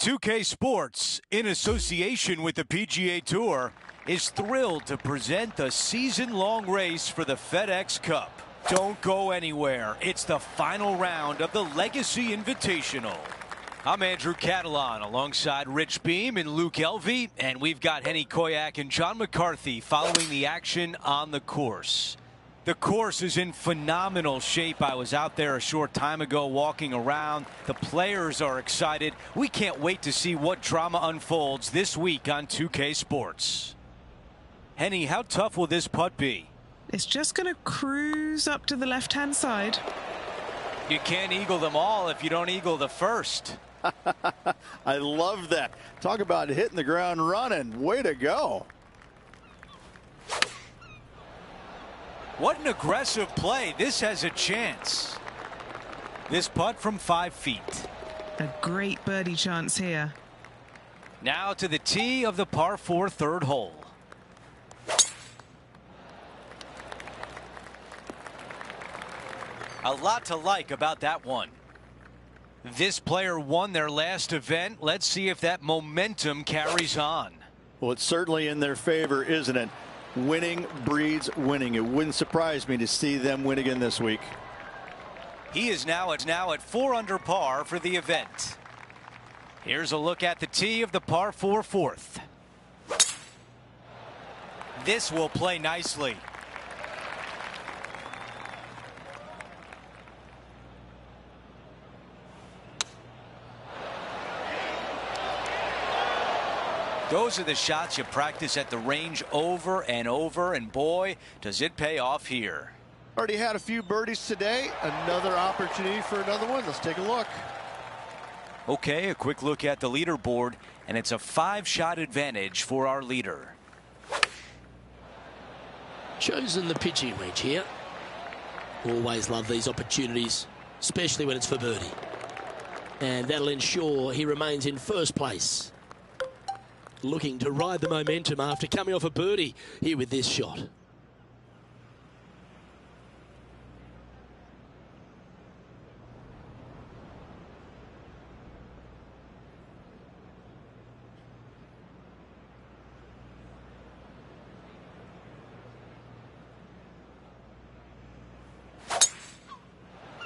2K Sports, in association with the PGA Tour, is thrilled to present the season-long race for the FedEx Cup. Don't go anywhere. It's the final round of the Legacy Invitational. I'm Andrew Catalan alongside Rich Beam and Luke Elvey, and we've got Henny Koyak and John McCarthy following the action on the course. The course is in phenomenal shape. I was out there a short time ago walking around. The players are excited. We can't wait to see what drama unfolds this week on 2K Sports. Henny, how tough will this putt be? It's just going to cruise up to the left-hand side. You can't eagle them all if you don't eagle the first. I love that. Talk about hitting the ground running. Way to go. What an aggressive play. This has a chance. This putt from 5 feet. A great birdie chance here. Now to the tee of the par 4 third hole. A lot to like about that one. This player won their last event. Let's see if that momentum carries on. Well, it's certainly in their favor, isn't it? Winning breeds winning. It wouldn't surprise me to see them win again this week. He is now at 4 under par for the event. Here's a look at the tee of the par 4 fourth. This will play nicely. Those are the shots you practice at the range over and over, and boy, does it pay off here. Already had a few birdies today. Another opportunity for another one. Let's take a look. Okay, a quick look at the leaderboard, and it's a 5-shot advantage for our leader. Chosen the pitching wedge here. Always love these opportunities, especially when it's for birdie. And that'll ensure he remains in first place. Looking to ride the momentum after coming off a birdie here with this shot.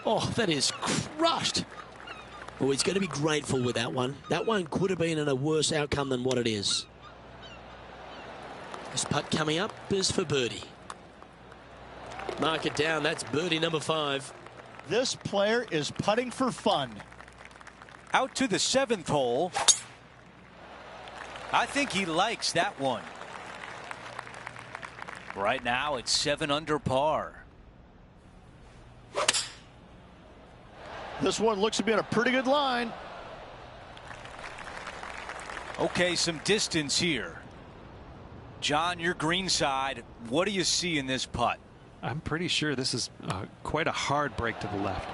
Oh, that is crushed. Oh, he's going to be grateful with that one. That one could have been in a worse outcome than what it is. This putt coming up is for birdie. Mark it down. That's birdie number 5. This player is putting for fun. Out to the 7th hole. I think he likes that one. Right now it's 7 under par. This one looks to be on a pretty good line. Okay, some distance here. John, your green side, what do you see in this putt? I'm pretty sure this is quite a hard break to the left.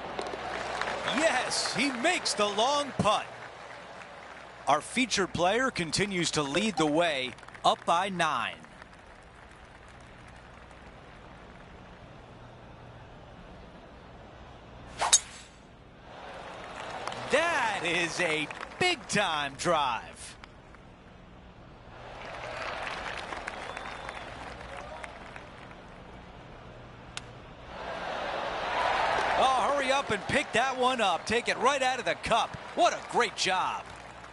Yes, he makes the long putt. Our featured player continues to lead the way, up by 9. That is a big-time drive. Oh, hurry up and pick that one up. Take it right out of the cup. What a great job.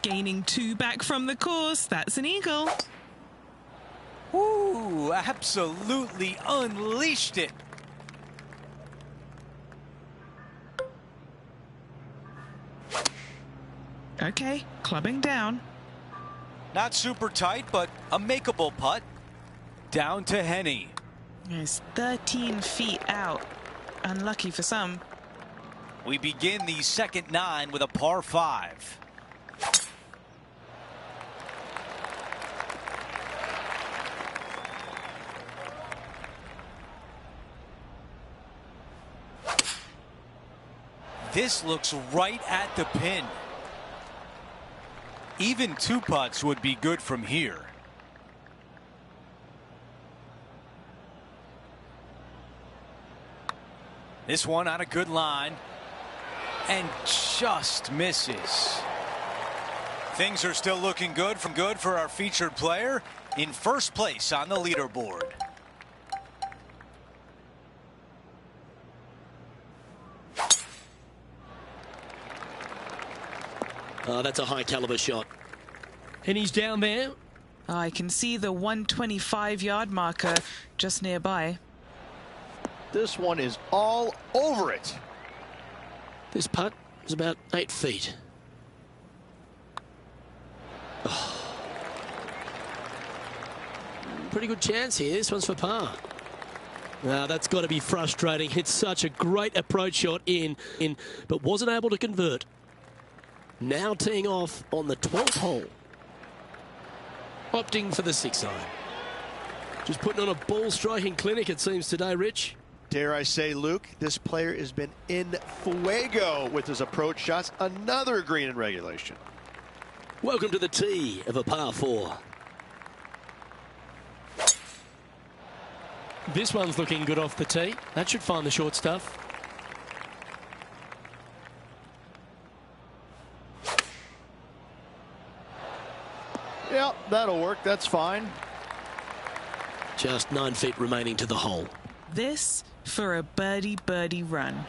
Gaining 2 back from the course. That's an eagle. Ooh, absolutely unleashed it. Okay, clubbing down. Not super tight, but a makeable putt. Down to Henny. It's 13 feet out. Unlucky for some. We begin the second 9 with a par 5. This looks right at the pin. Even 2 putts would be good from here. This one on a good line and just misses. Things are still looking good for our featured player in first place on the leaderboard. Oh, that's a high caliber shot. And he's down there. I can see the 125-yard marker just nearby. This one is all over it. This putt is about 8 feet. Oh. Pretty good chance here. This one's for par. Now that's got to be frustrating. Hit such a great approach shot in, but wasn't able to convert. Now teeing off on the 12th hole. Opting for the 6 iron. Just putting on a ball striking clinic, it seems, today, Rich. Dare I say, Luke, this player has been in fuego with his approach shots. Another green in regulation. Welcome to the tee of a par 4. This one's looking good off the tee. That should find the short stuff. Yep, that'll work. That's fine. Just 9 feet remaining to the hole. This for a birdie run.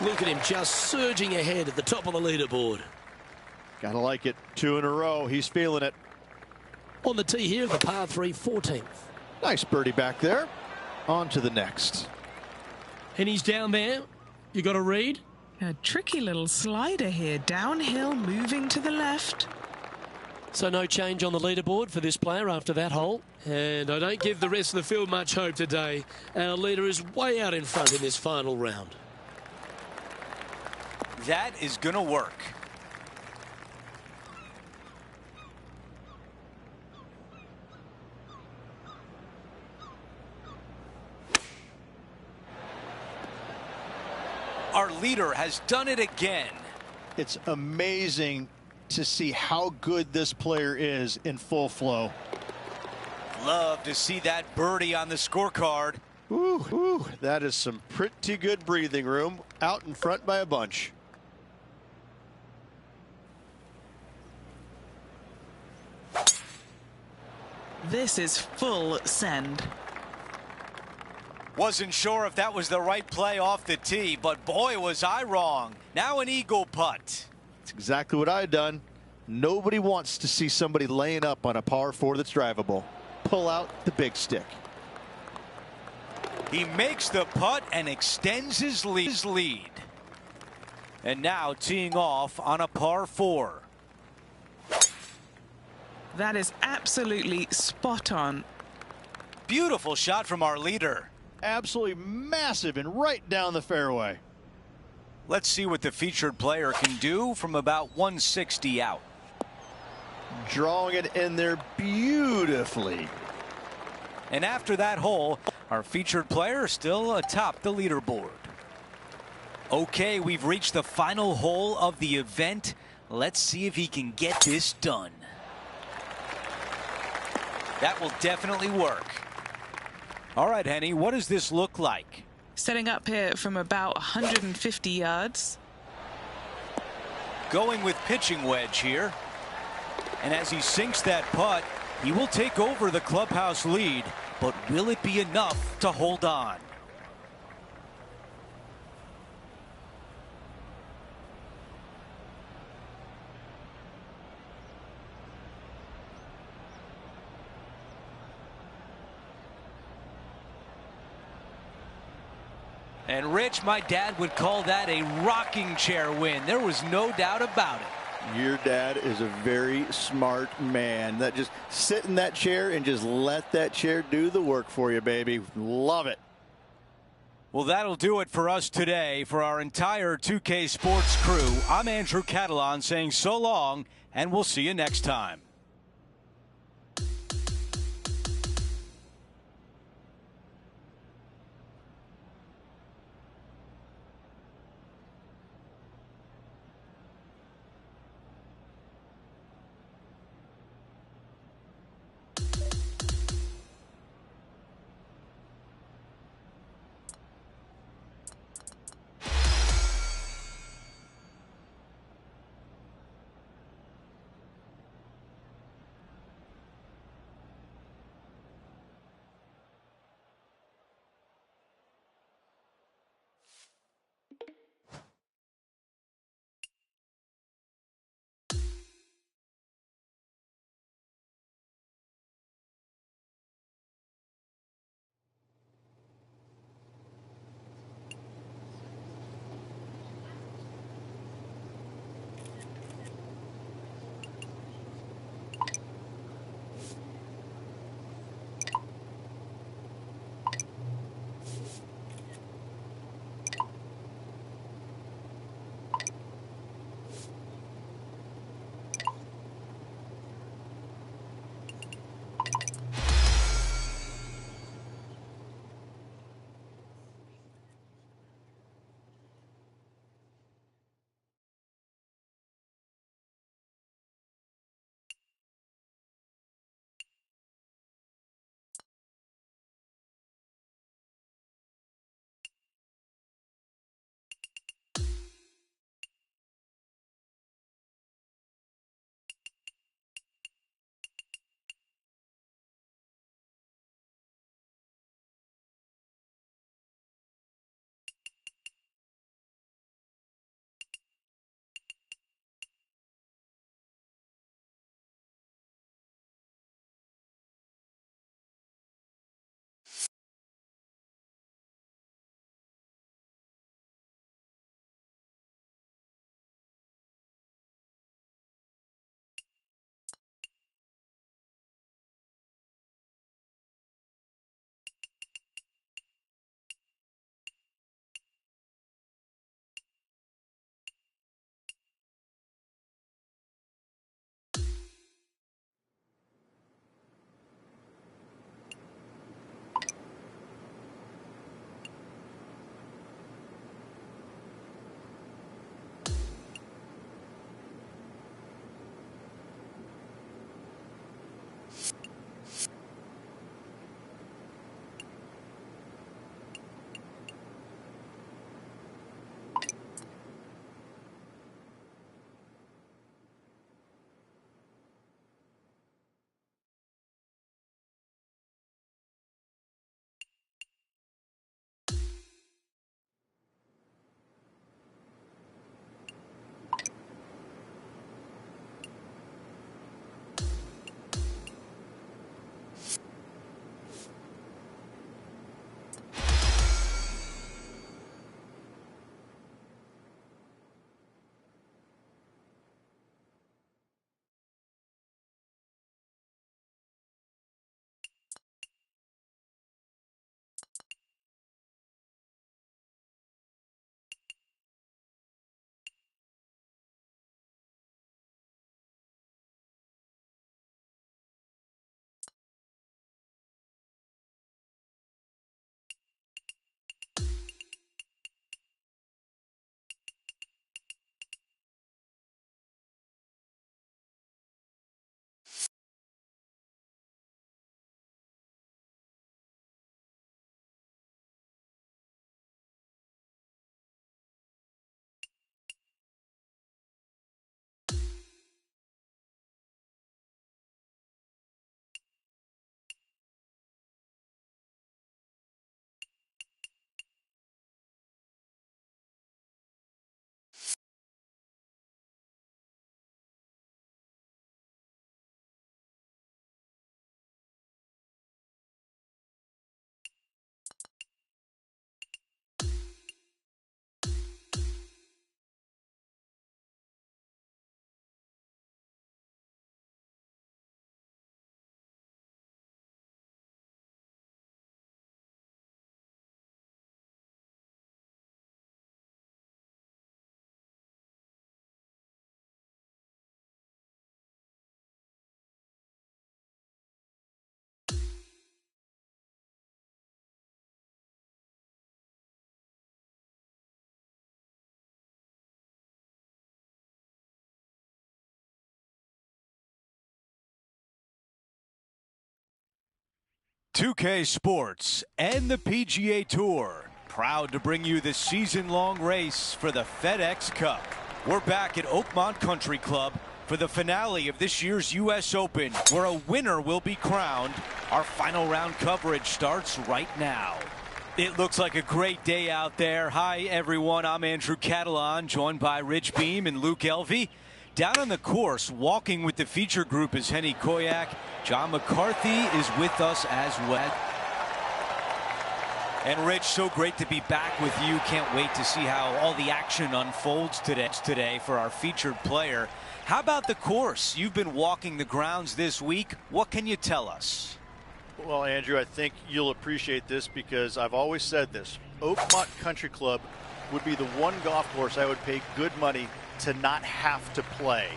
Look at him just surging ahead at the top of the leaderboard. Gotta like it. 2 in a row. He's feeling it. On the tee here, the par 3 14th. Nice birdie back there. On to the next. And he's down there. You got a read? A tricky little slider here. Downhill, moving to the left. So no change on the leaderboard for this player after that hole. And I don't give the rest of the field much hope today. Our leader is way out in front in this final round. That is going to work. Our leader has done it again. It's amazing to see how good this player is in full flow. Love to see that birdie on the scorecard. Ooh, that is some pretty good breathing room out in front by a bunch. This is full send. Wasn't sure if that was the right play off the tee, but boy, was I wrong. Now an eagle putt. It's exactly what I've done. Nobody wants to see somebody laying up on a par 4 that's drivable. Pull out the big stick. He makes the putt and extends his lead. And now teeing off on a par 4. That is absolutely spot on. Beautiful shot from our leader. Absolutely massive and right down the fairway. Let's see what the featured player can do from about 160 out. Drawing it in there beautifully. And after that hole, our featured player still atop the leaderboard. Okay, we've reached the final hole of the event. Let's see if he can get this done. That will definitely work. All right, Henny, what does this look like? Setting up here from about 150 yards. Going with pitching wedge here. And as he sinks that putt, he will take over the clubhouse lead. But will it be enough to hold on? And Rich, my dad would call that a rocking chair win. There was no doubt about it. Your dad is a very smart man. That just sit in that chair and just let that chair do the work for you, baby. Love it. Well, that'll do it for us today. For our entire 2K Sports crew, I'm Andrew Catalan saying so long, and we'll see you next time. 2K Sports and the PGA Tour, proud to bring you the season-long race for the FedEx Cup. We're back at Oakmont Country Club for the finale of this year's U.S. Open, where a winner will be crowned. Our final round coverage starts right now. It looks like a great day out there. Hi, everyone. I'm Andrew Catalan, joined by Rich Beam and Luke Elvey. Down on the course, walking with the feature group is Henny Koyak. John McCarthy is with us as well. And Rich, so great to be back with you. Can't wait to see how all the action unfolds today for our featured player. How about the course? You've been walking the grounds this week. What can you tell us? Well, Andrew, I think you'll appreciate this because I've always said this. Oakmont Country Club would be the one golf course I would pay good money to not have to play.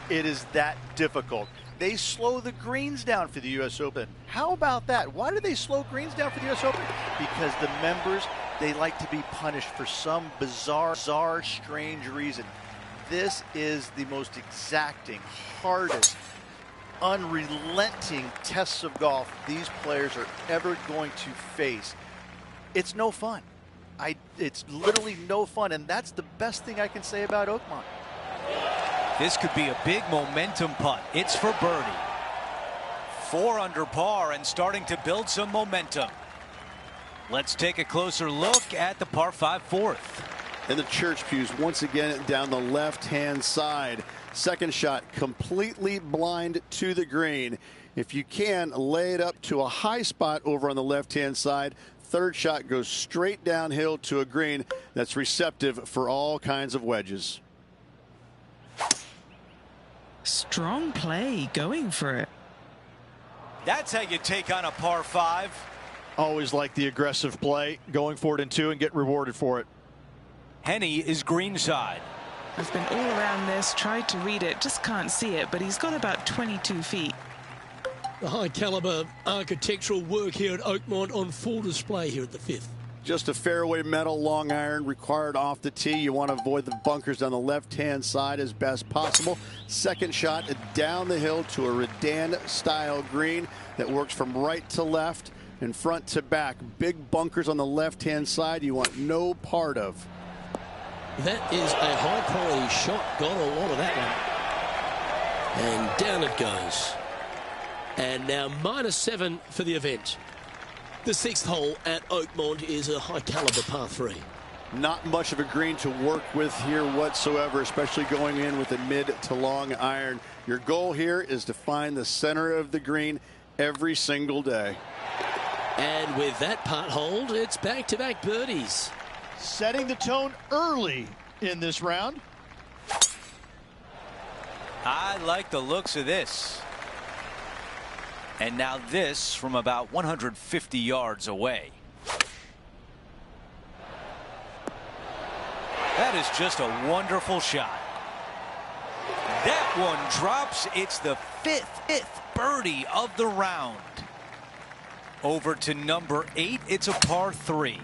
It is that difficult. They slow the greens down for the U.S. Open. How about that? Why do they slow greens down for the U.S. Open? Because the members, they like to be punished for some bizarre, strange reason. This is the most exacting, hardest, unrelenting tests of golf these players are ever going to face. It's no fun. It's literally no fun, and that's the best thing I can say about Oakmont. This could be a big momentum putt. It's for birdie. 4 under par and starting to build some momentum. Let's take a closer look at the par 5 fourth. And the church pews once again down the left-hand side. Second shot completely blind to the green. If you can, lay it up to a high spot over on the left-hand side. Third shot goes straight downhill to a green that's receptive for all kinds of wedges. Strong play, going for it. That's how you take on a par 5. Always like the aggressive play, going for it in 2 and get rewarded for it. Henny is greenside. I've been all around this, tried to read it, just can't see it, but he's got about 22 feet. The high caliber architectural work here at Oakmont on full display here at the 5th. Just a fairway metal long iron required off the tee. You want to avoid the bunkers on the left-hand side as best possible. Second shot down the hill to a Redan-style green that works from right to left and front to back. Big bunkers on the left-hand side you want no part of. That is a high-quality shot. Got a lot of that one. And down it goes. And now -7 for the event. The 6th hole at Oakmont is a high-caliber par 3. Not much of a green to work with here whatsoever, especially going in with a mid to long iron. Your goal here is to find the center of the green every single day. And with that putt hold, it's back-to-back birdies. Setting the tone early in this round. I like the looks of this. And now this from about 150 yards away. That is just a wonderful shot. That one drops. It's the fifth birdie of the round. Over to number 8. It's a par 3.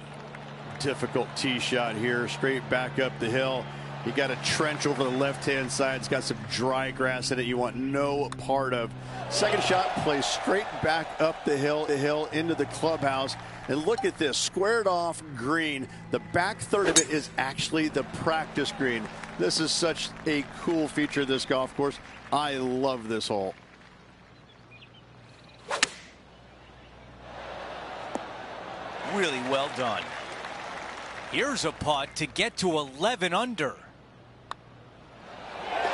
Difficult tee shot here, straight back up the hill. You got a trench over the left-hand side. It's got some dry grass in it you want no part of. Second shot plays straight back up the hill into the clubhouse. And look at this, squared off green. The back third of it is actually the practice green. This is such a cool feature of this golf course. I love this hole. Really well done. Here's a putt to get to 11 under.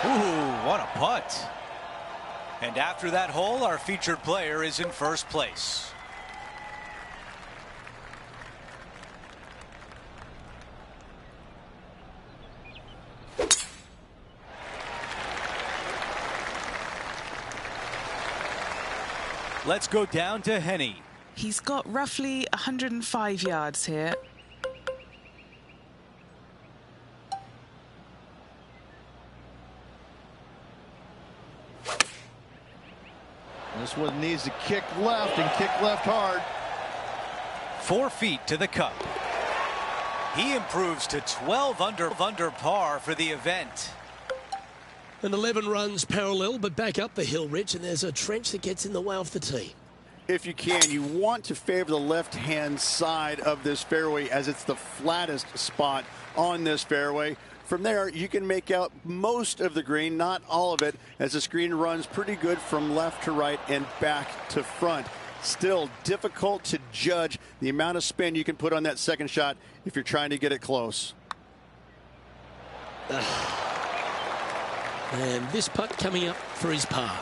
Ooh, what a putt. And after that hole, our featured player is in first place. Let's go down to Henny. He's got roughly 105 yards here. This one needs to kick left and kick left hard. 4 feet to the cup. He improves to 12 under par for the event. And 11 runs parallel, but back up the hill, Rich, and there's a trench that gets in the way off the tee. if you can, you want to favor the left-hand side of this fairway as it's the flattest spot on this fairway. From there, you can make out most of the green, not all of it, as the screen runs pretty good from left to right and back to front. Still difficult to judge the amount of spin you can put on that second shot if you're trying to get it close. And this putt coming up for his par.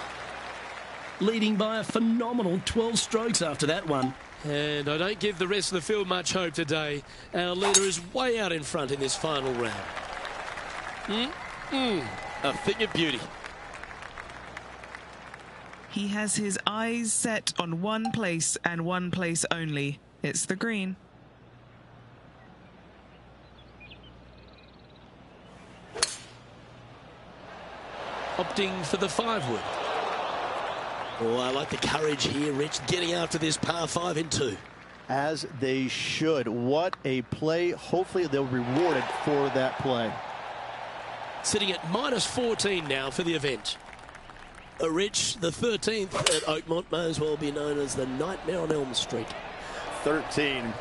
Leading by a phenomenal 12 strokes after that one. And I don't give the rest of the field much hope today. Our leader is way out in front in this final round. A thing of beauty. He has his eyes set on one place and one place only. It's the green. Opting for the 5-wood. Oh, I like the courage here, Rich, getting after this par 5 in 2. As they should. What a play. Hopefully they'll be rewarded for that play. Sitting at -14 now for the event. Rich, the 13th at Oakmont may as well be known as the Nightmare on Elm Street. 13.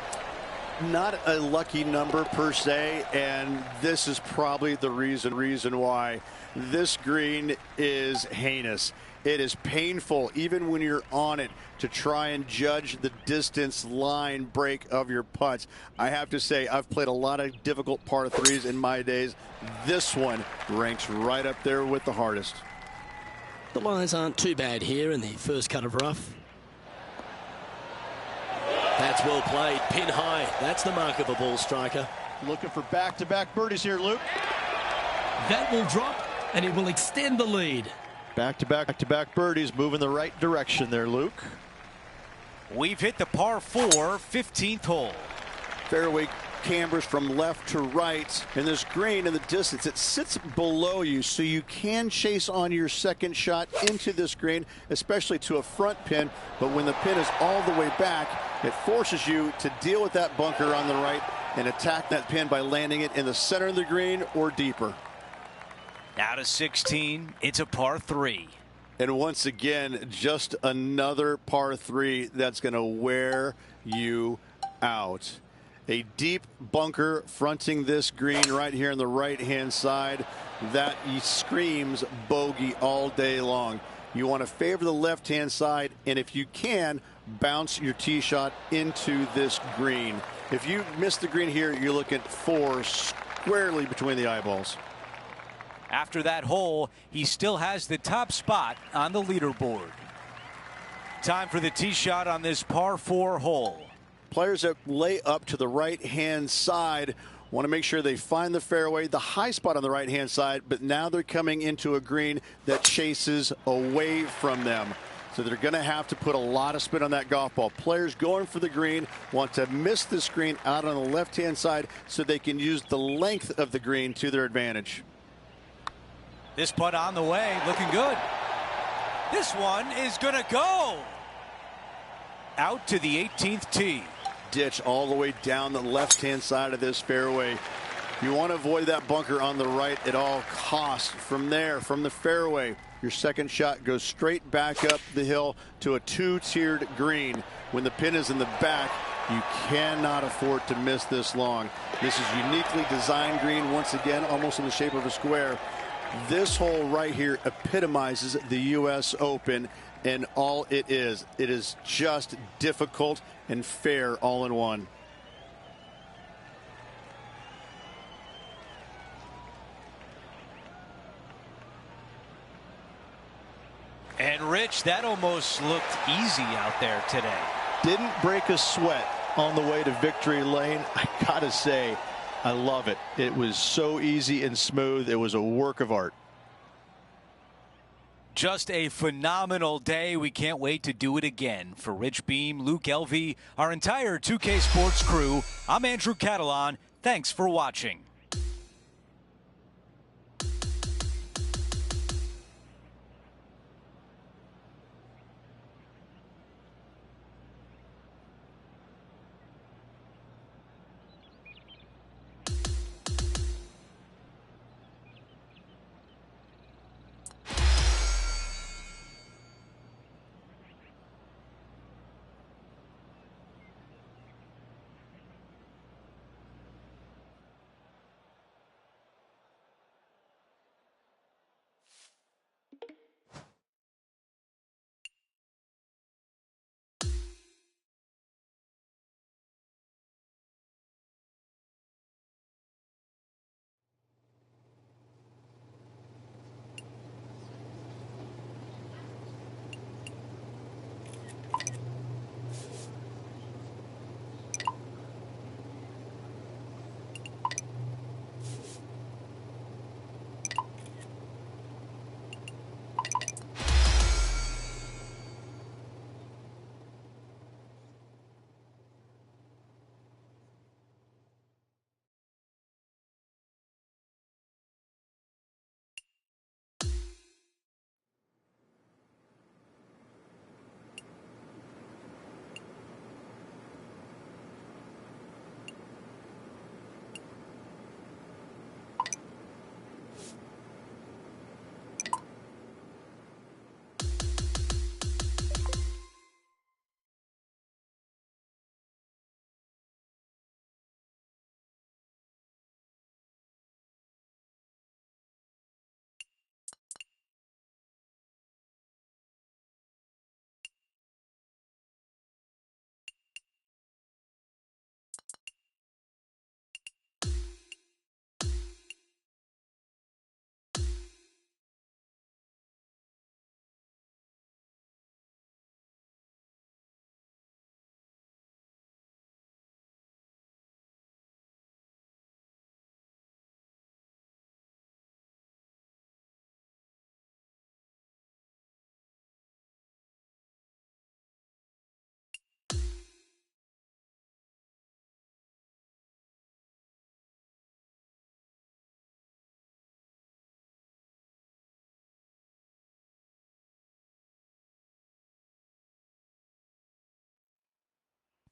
Not a lucky number per se, and this is probably the reason why this green is heinous. It is painful, even when you're on it, to try and judge the distance line break of your putts. I have to say, I've played a lot of difficult par 3s in my days. This one ranks right up there with the hardest. The lines aren't too bad here in the first cut of rough. That's well played, pin high. That's the mark of a ball striker. Looking for back-to-back birdies here, Luke. That will drop, and it will extend the lead. Back-to-back birdies, moving the right direction there, Luke. We've hit the par 4 15th hole. Fairway cambers from left to right, and this green in the distance, it sits below you, so you can chase on your second shot into this green, especially to a front pin. But when the pin is all the way back, it forces you to deal with that bunker on the right and attack that pin by landing it in the center of the green or deeper. Now to 16, it's a par 3. And once again, just another par 3 that's going to wear you out. A deep bunker fronting this green right here on the right-hand side. That screams bogey all day long. You want to favor the left-hand side, and if you can, bounce your tee shot into this green. If you miss the green here, you're looking 4 squarely between the eyeballs. After that hole, he still has the top spot on the leaderboard. Time for the tee shot on this par 4 hole. Players that lay up to the right-hand side want to make sure they find the fairway, the high spot on the right-hand side, but now they're coming into a green that chases away from them. So they're going to have to put a lot of spin on that golf ball. Players going for the green want to miss the screen out on the left-hand side so they can use the length of the green to their advantage. This putt on the way, looking good. This one is going to go out to the 18th tee. Ditch all the way down the left-hand side of this fairway. You want to avoid that bunker on the right at all costs. From there, from the fairway, your second shot goes straight back up the hill to a 2-tiered green. When the pin is in the back, you cannot afford to miss this long. This is uniquely designed green, once again, almost in the shape of a square. This hole right here epitomizes the U.S. Open and all it is. It is just difficult and fair all in one. And Rich, that almost looked easy out there today. Didn't break a sweat on the way to victory lane. I gotta say, I love it. It was so easy and smooth. It was a work of art. Just a phenomenal day. We can't wait to do it again. For Rich Beam, Luke Elvey, our entire 2K Sports crew, I'm Andrew Catalan. Thanks for watching.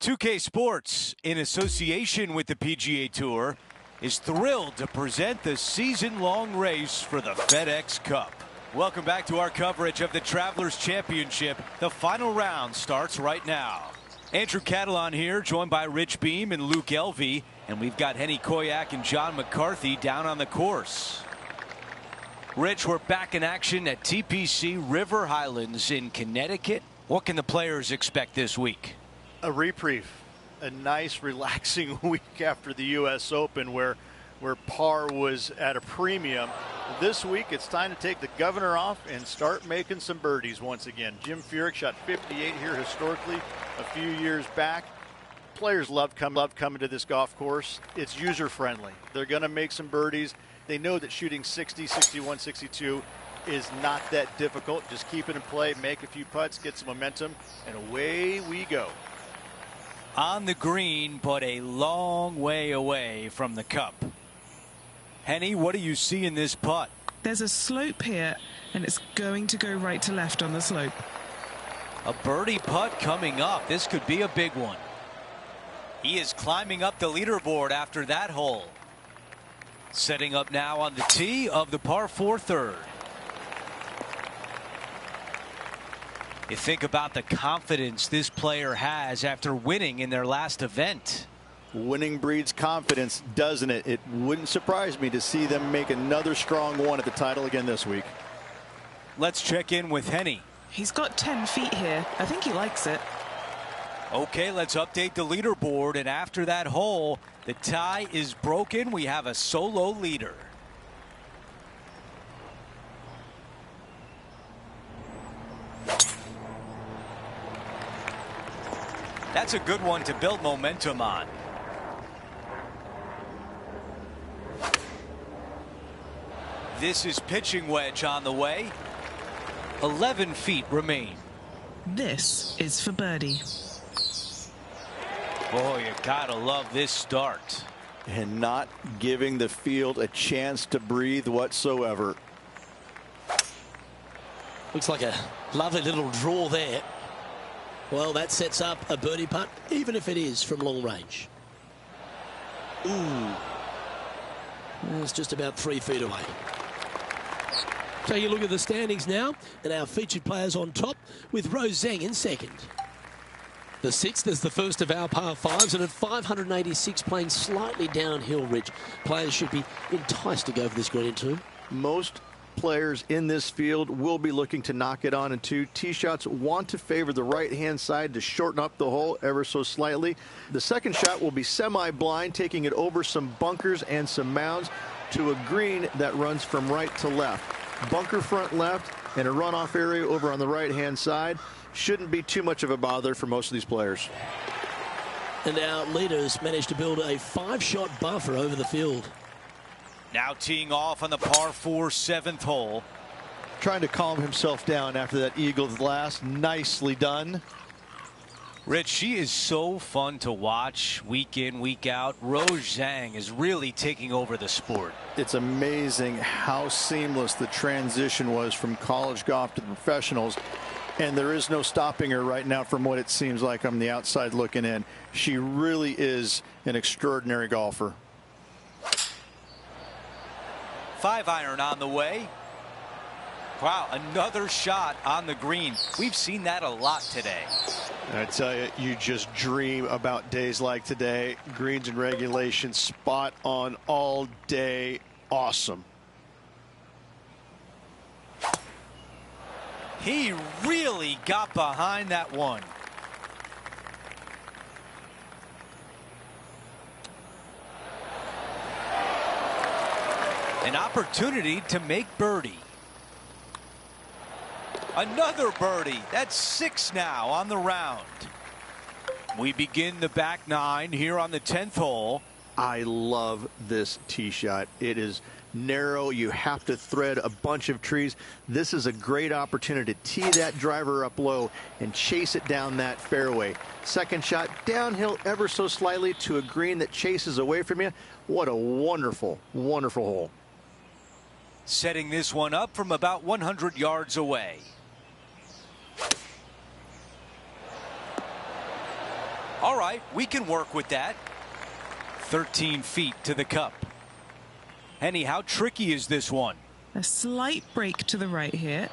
2K Sports, in association with the PGA Tour, is thrilled to present the season-long race for the FedEx Cup. Welcome back to our coverage of the Travelers Championship. The final round starts right now. Andrew Catalan here, joined by Rich Beam and Luke Elvey, and we've got Henny Koyak and John McCarthy down on the course. Rich, we're back in action at TPC River Highlands in Connecticut. What can the players expect this week? A reprieve, a nice relaxing week after the U.S. Open where par was at a premium. This week it's time to take the governor off and start making some birdies once again. Jim Furyk shot 58 here historically a few years back. Players love coming to this golf course. It's user friendly. They're going to make some birdies. They know that shooting 60, 61, 62 is not that difficult. Just keep it in play, make a few putts, get some momentum, and away we go. On the green, but a long way away from the cup. Henny, what do you see in this putt? There's a slope here, and it's going to go right to left on the slope. A birdie putt coming up. This could be a big one. He is climbing up the leaderboard after that hole. Setting up now on the tee of the par 4 third. You think about the confidence this player has after winning in their last event. Winning breeds confidence, doesn't it? It wouldn't surprise me to see them make another strong one at the title again this week. Let's check in with Henny. He's got 10 feet here. I think he likes it. Okay, let's update the leaderboard, and after that hole, the tie is broken. We have a solo leader. That's a good one to build momentum on. This is pitching wedge on the way. 11 feet remain. This is for birdie. Boy, you gotta love this start. And not giving the field a chance to breathe whatsoever. Looks like a lovely little draw there. Well, that sets up a birdie putt, even if it is from long range. Ooh. It's just about 3 feet away. Take a look at the standings now, and our featured players on top, with Rose Zhang in second. The 6th is the first of our par 5s, and at 586 playing slightly downhill, Rich. Players should be enticed to go for this green in 2. Most players in this field will be looking to knock it on in 2. Tee shots want to favor the right-hand side to shorten up the hole ever so slightly. The second shot will be semi-blind, taking it over some bunkers and some mounds to a green that runs from right to left. Bunker front left and a runoff area over on the right-hand side. Shouldn't be too much of a bother for most of these players. And our leaders managed to build a 5-shot buffer over the field. Now teeing off on the par 4 7th hole. Trying to calm himself down after that eagle's last. Nicely done. Rich, she is so fun to watch week in, week out. Rose Zhang is really taking over the sport. It's amazing how seamless the transition was from college golf to the professionals. And there is no stopping her right now from what it seems like on the outside looking in. She really is an extraordinary golfer. 5-iron on the way. Wow, another shot on the green. We've seen that a lot today. I tell you, you just dream about days like today. Greens and regulation, spot on all day. Awesome. He really got behind that one. An opportunity to make birdie. Another birdie. That's 6 now on the round. We begin the back 9 here on the 10th hole. I love this tee shot. It is narrow. You have to thread a bunch of trees. This is a great opportunity to tee that driver up low and chase it down that fairway. Second shot downhill ever so slightly to a green that chases away from you. What a wonderful, wonderful hole. Setting this one up from about 100 yards away. All right, we can work with that. 13 feet to the cup. Henny, how tricky is this one? A slight break to the right here.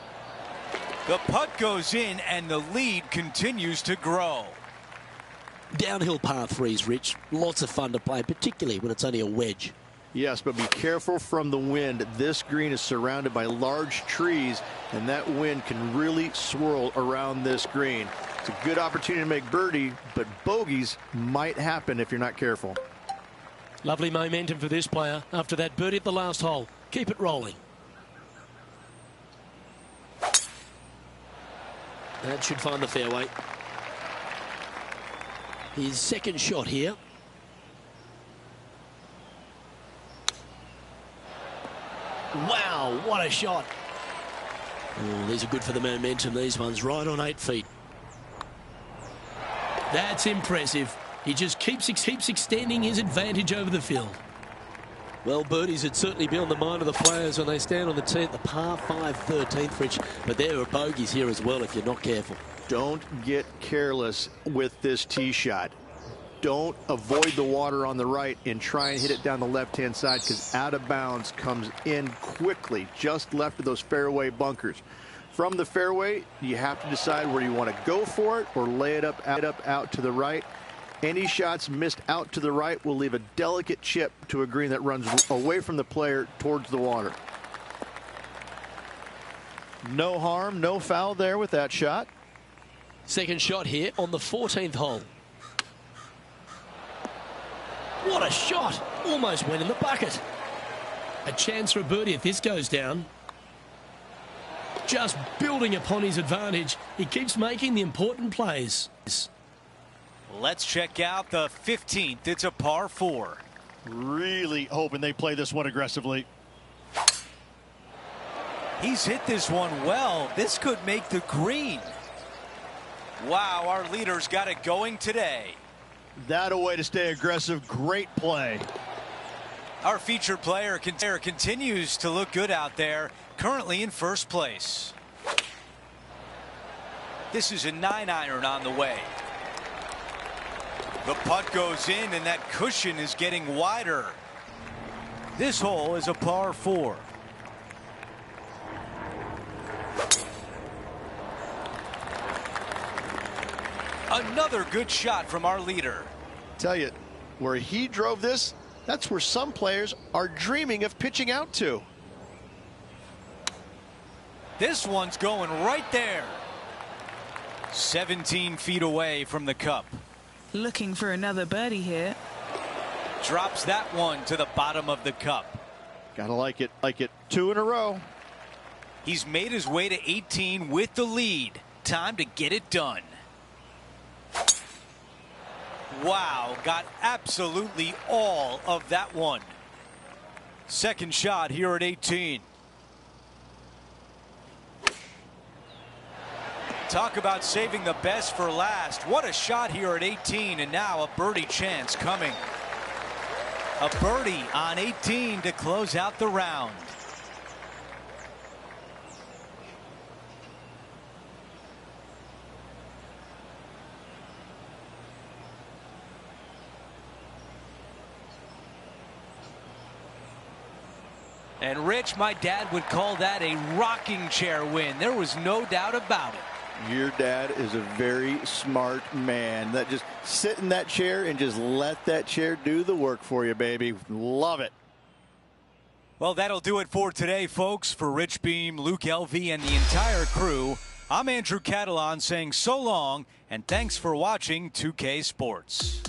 The putt goes in and the lead continues to grow. Downhill par threes, Rich. Lots of fun to play, particularly when it's only a wedge. Yes, but be careful from the wind. This green is surrounded by large trees, and that wind can really swirl around this green. It's a good opportunity to make birdie, but bogeys might happen if you're not careful. Lovely momentum for this player after that birdie at the last hole. Keep it rolling. That should find the fairway. His second shot here. Wow, what a shot. Oh, these are good for the momentum, these ones, right on 8 feet. That's impressive. He just keeps extending his advantage over the field. Well, birdies would certainly be on the mind of the players when they stand on the tee at the par 5 13th, Rich. But there are bogeys here as well if you're not careful. Don't get careless with this tee shot. Don't avoid the water on the right and try and hit it down the left-hand side, because out of bounds comes in quickly, just left of those fairway bunkers. From the fairway, you have to decide where you want to go for it or lay it up out to the right. Any shots missed out to the right will leave a delicate chip to a green that runs away from the player towards the water. No harm, no foul there with that shot. Second shot here on the 14th hole. What a shot! Almost went in the bucket. A chance for a birdie if this goes down. Just building upon his advantage. He keeps making the important plays. Let's check out the 15th. It's a par 4. Really hoping they play this one aggressively. He's hit this one well. This could make the green. Wow, our leader's got it going today. That a way to stay aggressive. Great play. Our featured player continues to look good out there, currently in first place. This is a 9-iron on the way. The putt goes in and that cushion is getting wider. This hole is a par 4. Another good shot from our leader. Tell you, where he drove this, that's where some players are dreaming of pitching out to. This one's going right there. 17 feet away from the cup. Looking for another birdie here. Drops that one to the bottom of the cup. Gotta like it. Like it. 2 in a row. He's made his way to 18 with the lead. Time to get it done. Wow, got absolutely all of that one. Second shot here at 18. Talk about saving the best for last. What a shot here at 18, and now a birdie chance coming. A birdie on 18 to close out the round. And Rich, my dad would call that a rocking chair win. There was no doubt about it. Your dad is a very smart man. That just sit in that chair and just let that chair do the work for you, baby. Love it. Well, that'll do it for today, folks. For Rich Beam, Luke Elvey, and the entire crew, I'm Andrew Catalan saying so long, and thanks for watching 2K Sports.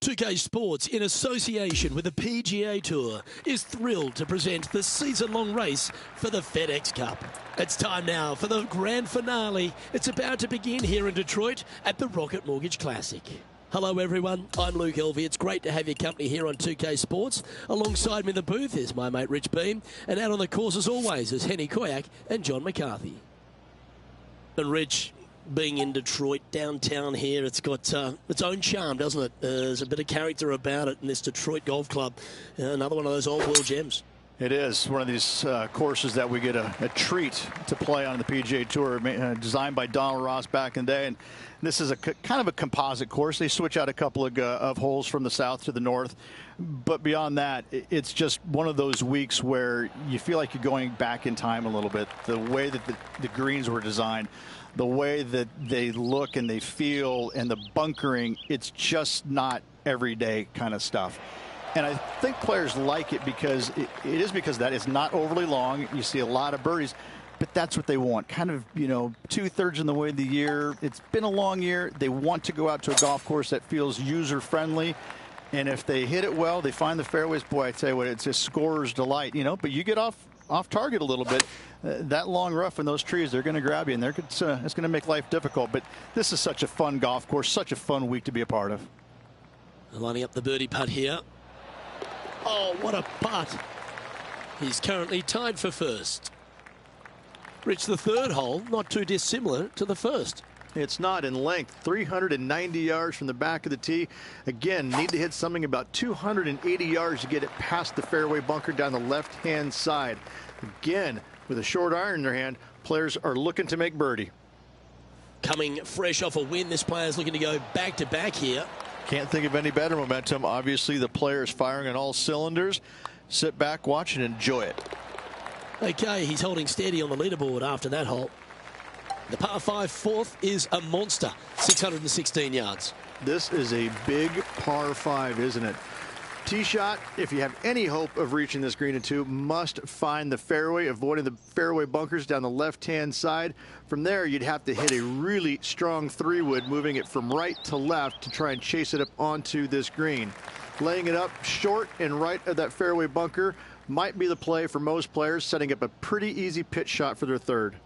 2K Sports, in association with the PGA Tour, is thrilled to present the season-long race for the FedEx Cup. It's time now for the grand finale. It's about to begin here in Detroit at the Rocket Mortgage Classic. Hello everyone, I'm Luke Elvey. It's great to have your company here on 2K Sports. Alongside me in the booth is my mate Rich Beam, and out on the course as always is Henny Koyak and John McCarthy. And Rich, being in Detroit, downtown here, it's got its own charm, doesn't it? There's a bit of character about it in this Detroit Golf Club. Another one of those old world gems. It is one of these courses that we get a treat to play on the PGA Tour, designed by Donald Ross back in the day. And this is a kind of a composite course. They switch out a couple of holes from the south to the north. But beyond that, it's just one of those weeks where you feel like you're going back in time a little bit. The way that the greens were designed, the way that they look and they feel, and the bunkering, it's just not everyday kind of stuff. And I think players like it because it is because that is not overly long. You see a lot of birdies, but that's what they want. Kind of, 2/3 in the way of the year. It's been a long year. They want to go out to a golf course that feels user-friendly. And if they hit it well, they find the fairways. Boy, I tell you what, it's a scorer's delight, But you get off target a little bit. That long rough and those trees, they're going to grab you, and it's going to make life difficult. But this is such a fun golf course, such a fun week to be a part of. Lining up the birdie putt here. Oh, what a putt. He's currently tied for first. Rich, the third hole, not too dissimilar to the first. It's not in length, 390 yards from the back of the tee. Again, need to hit something about 280 yards to get it past the fairway bunker down the left-hand side. Again, with a short iron in their hand, players are looking to make birdie. Coming fresh off a win, this player's looking to go back-to-back here. Can't think of any better momentum. Obviously, the player is firing on all cylinders. Sit back, watch, and enjoy it. Okay, he's holding steady on the leaderboard after that hole. The par 5 fourth is a monster, 616 yards. This is a big par 5, isn't it? Tee shot, if you have any hope of reaching this green in two, must find the fairway, avoiding the fairway bunkers down the left-hand side. From there, you'd have to hit a really strong 3-wood, moving it from right to left to try and chase it up onto this green. Laying it up short and right of that fairway bunker might be the play for most players, setting up a pretty easy pitch shot for their third.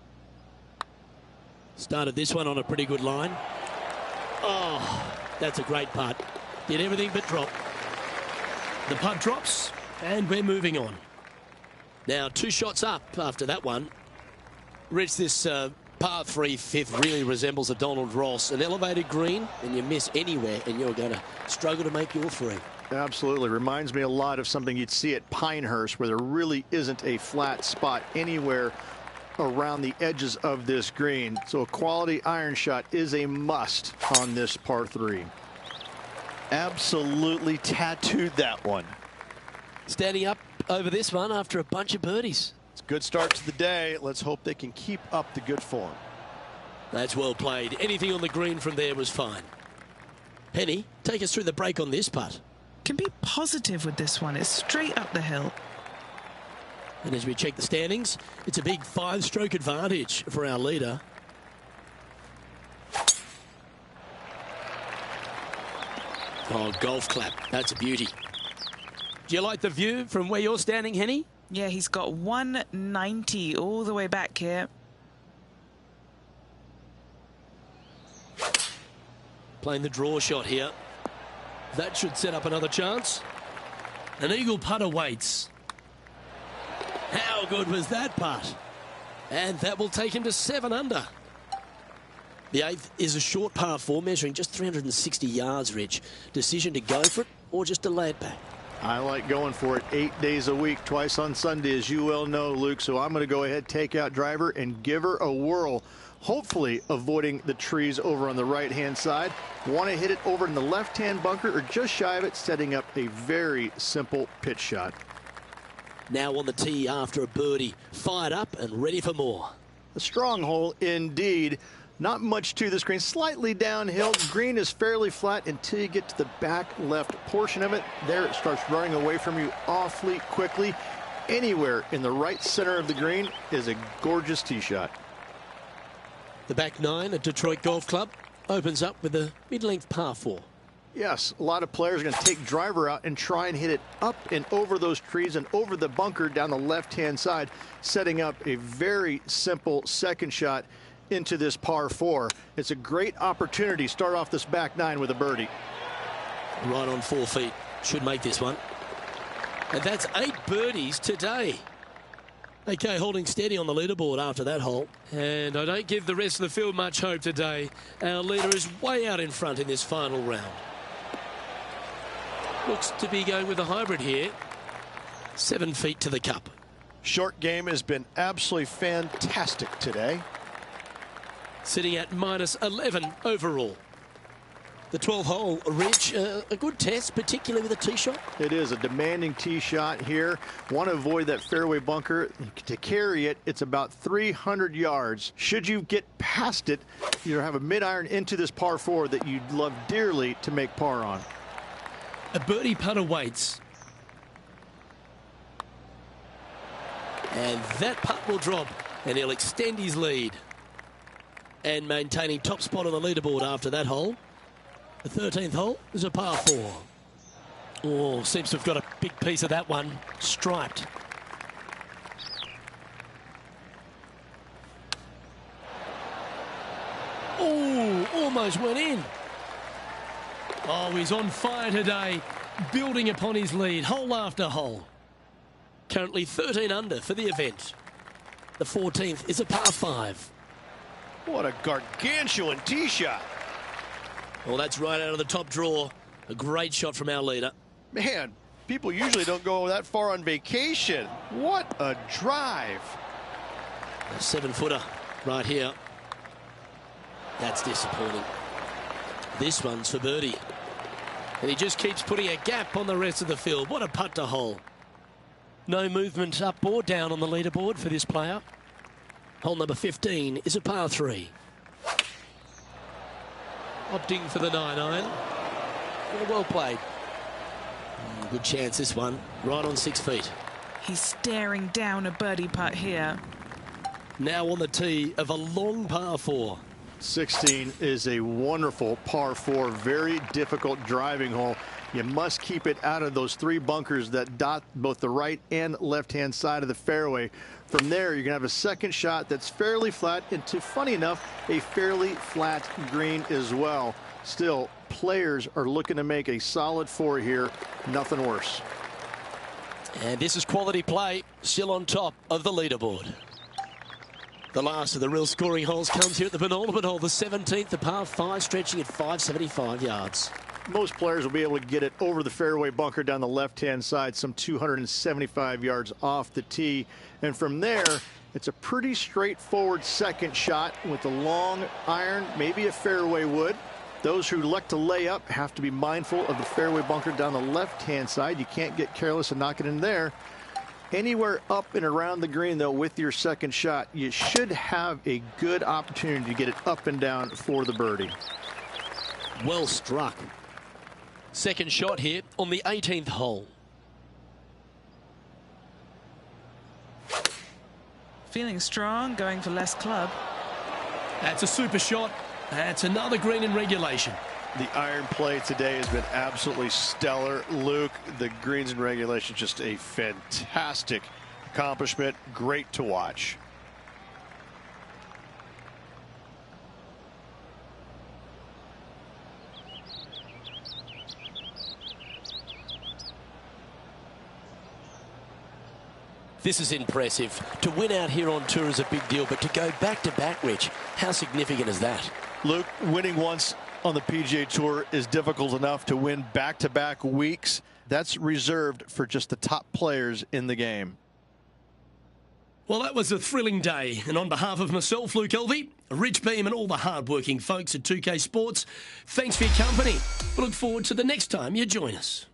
Started this one on a pretty good line. Oh, that's a great putt. Did everything but drop. The putt drops, and we're moving on. Now, 2 shots up after that one. Rich, this par 3 fifth really resembles a Donald Ross. An elevated green, and you miss anywhere, and you're going to struggle to make your 3. Absolutely. Reminds me a lot of something you'd see at Pinehurst, where there really isn't a flat spot anywhere around the edges of this green. So a quality iron shot is a must on this par 3. Absolutely tattooed that one. Standing up over this one after a bunch of birdies. It's a good start to the day. Let's hope they can keep up the good form. That's well played. Anything on the green from there was fine. Penny, take us through the break on this putt. Can be positive with this one. It's straight up the hill. And as we check the standings, it's a big 5-stroke advantage for our leader. Oh, golf clap. That's a beauty. Do you like the view from where you're standing, Henny? Yeah, he's got 190 all the way back here. Playing the draw shot here. That should set up another chance. An eagle putt awaits. How good was that putt? And that will take him to 7 under. The 8th is a short par 4, measuring just 360 yards, Rich. Decision to go for it or just to lay it back? I like going for it 8 days a week, twice on Sunday, as you well know, Luke. So I'm going to go ahead, take out driver, and give her a whirl. Hopefully avoiding the trees over on the right-hand side. Want to hit it over in the left-hand bunker or just shy of it, setting up a very simple pitch shot. Now on the tee after a birdie. Fired up and ready for more. A strong hole indeed. Not much to this green, slightly downhill. Green is fairly flat until you get to the back left portion of it. There it starts running away from you awfully quickly. Anywhere in the right center of the green is a gorgeous tee shot. The back 9 at Detroit Golf Club opens up with a mid-length par 4. Yes, a lot of players are going to take driver out and try and hit it up and over those trees and over the bunker down the left-hand side, setting up a very simple second shot into this par 4. It's a great opportunity to start off this back 9 with a birdie. Right on 4 feet. Should make this one. And that's 8 birdies today. Okay, holding steady on the leaderboard after that hole. And I don't give the rest of the field much hope today. Our leader is way out in front in this final round. Looks to be going with a hybrid here. 7 feet to the cup. Short game has been absolutely fantastic today. Sitting at minus 11 overall. The 12th hole, Rich, a good test, particularly with a tee shot. It is a demanding tee shot here. Want to avoid that fairway bunker. To carry it, it's about 300 yards. Should you get past it, you have a mid-iron into this par 4 that you'd love dearly to make par on. A birdie putt awaits. And that putt will drop, and he'll extend his lead. And maintaining top spot on the leaderboard after that hole. The 13th hole is a par 4. Oh, seems to have got a big piece of that one. Striped. Oh, almost went in. Oh, he's on fire today, building upon his lead, hole after hole. Currently 13 under for the event. The 14th is a par 5. What a gargantuan tee shot. Well, that's right out of the top drawer. A great shot from our leader. Man, people usually don't go that far on vacation. What a drive. A 7-footer right here. That's disappointing. This one's for birdie. And he just keeps putting a gap on the rest of the field. What a putt to hole. No movement up or down on the leaderboard for this player. Hole number 15 is a par 3. Opting for the 9-iron. Well played. Good chance this one. Right on 6 feet. He's staring down a birdie putt here. Now on the tee of a long par 4. 16 is a wonderful par 4, very difficult driving hole. You must keep it out of those 3 bunkers that dot both the right and left-hand side of the fairway. From there, you're going to have a second shot that's fairly flat into, funny enough, a fairly flat green as well. Still, players are looking to make a solid 4 here. Nothing worse. And this is quality play, still on top of the leaderboard. The last of the real scoring holes comes here at the penultimate hole, the 17th, the par 5, stretching at 575 yards. Most players will be able to get it over the fairway bunker down the left-hand side, some 275 yards off the tee. And from there, it's a pretty straightforward second shot with a long iron, maybe a fairway wood. Those who like to lay up have to be mindful of the fairway bunker down the left-hand side. You can't get careless and knock it in there. Anywhere up and around the green, though, with your second shot, you should have a good opportunity to get it up and down for the birdie. Well struck. Second shot here on the 18th hole. Feeling strong, going for less club. That's a super shot. That's another green in regulation. The iron play today has been absolutely stellar. Luke, the greens in regulation, just a fantastic accomplishment. Great to watch. This is impressive. To win out here on tour is a big deal, but to go back-to-back, Rich, how significant is that? Luke, winning once on the PGA Tour is difficult enough. To win back-to-back weeks, that's reserved for just the top players in the game. Well, that was a thrilling day, and on behalf of myself, Luke Elvey, Rich Beam, and all the hard-working folks at 2K Sports, thanks for your company. We look forward to the next time you join us.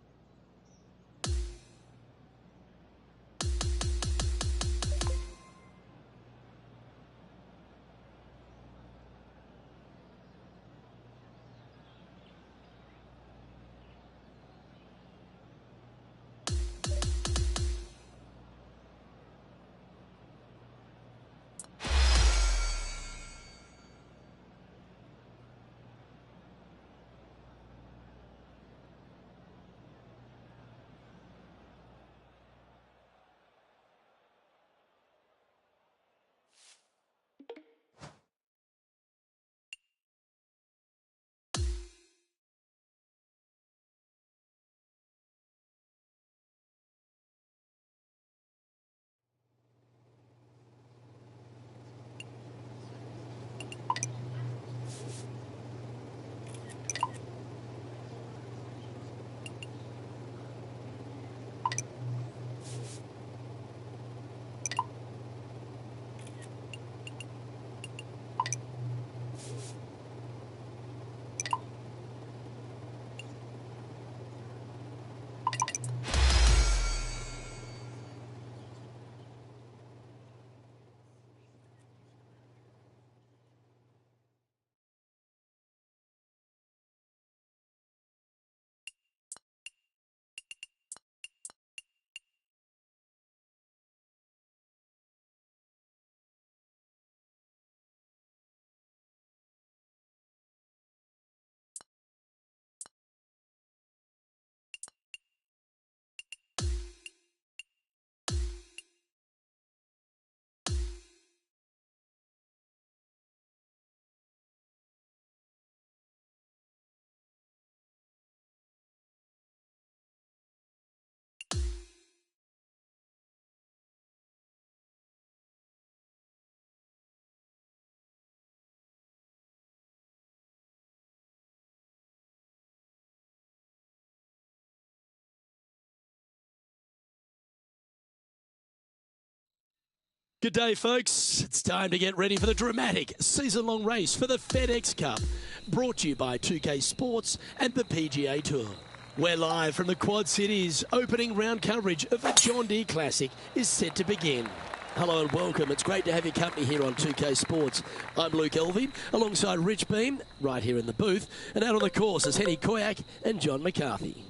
Good day, folks. It's time to get ready for the dramatic season-long race for the FedEx Cup, brought to you by 2K Sports and the PGA Tour. We're live from the Quad Cities. Opening round coverage of the John Deere Classic is set to begin. Hello and welcome. It's great to have your company here on 2K Sports. I'm Luke Elvey, alongside Rich Beam, right here in the booth, and out on the course is Henny Koyak and John McCarthy.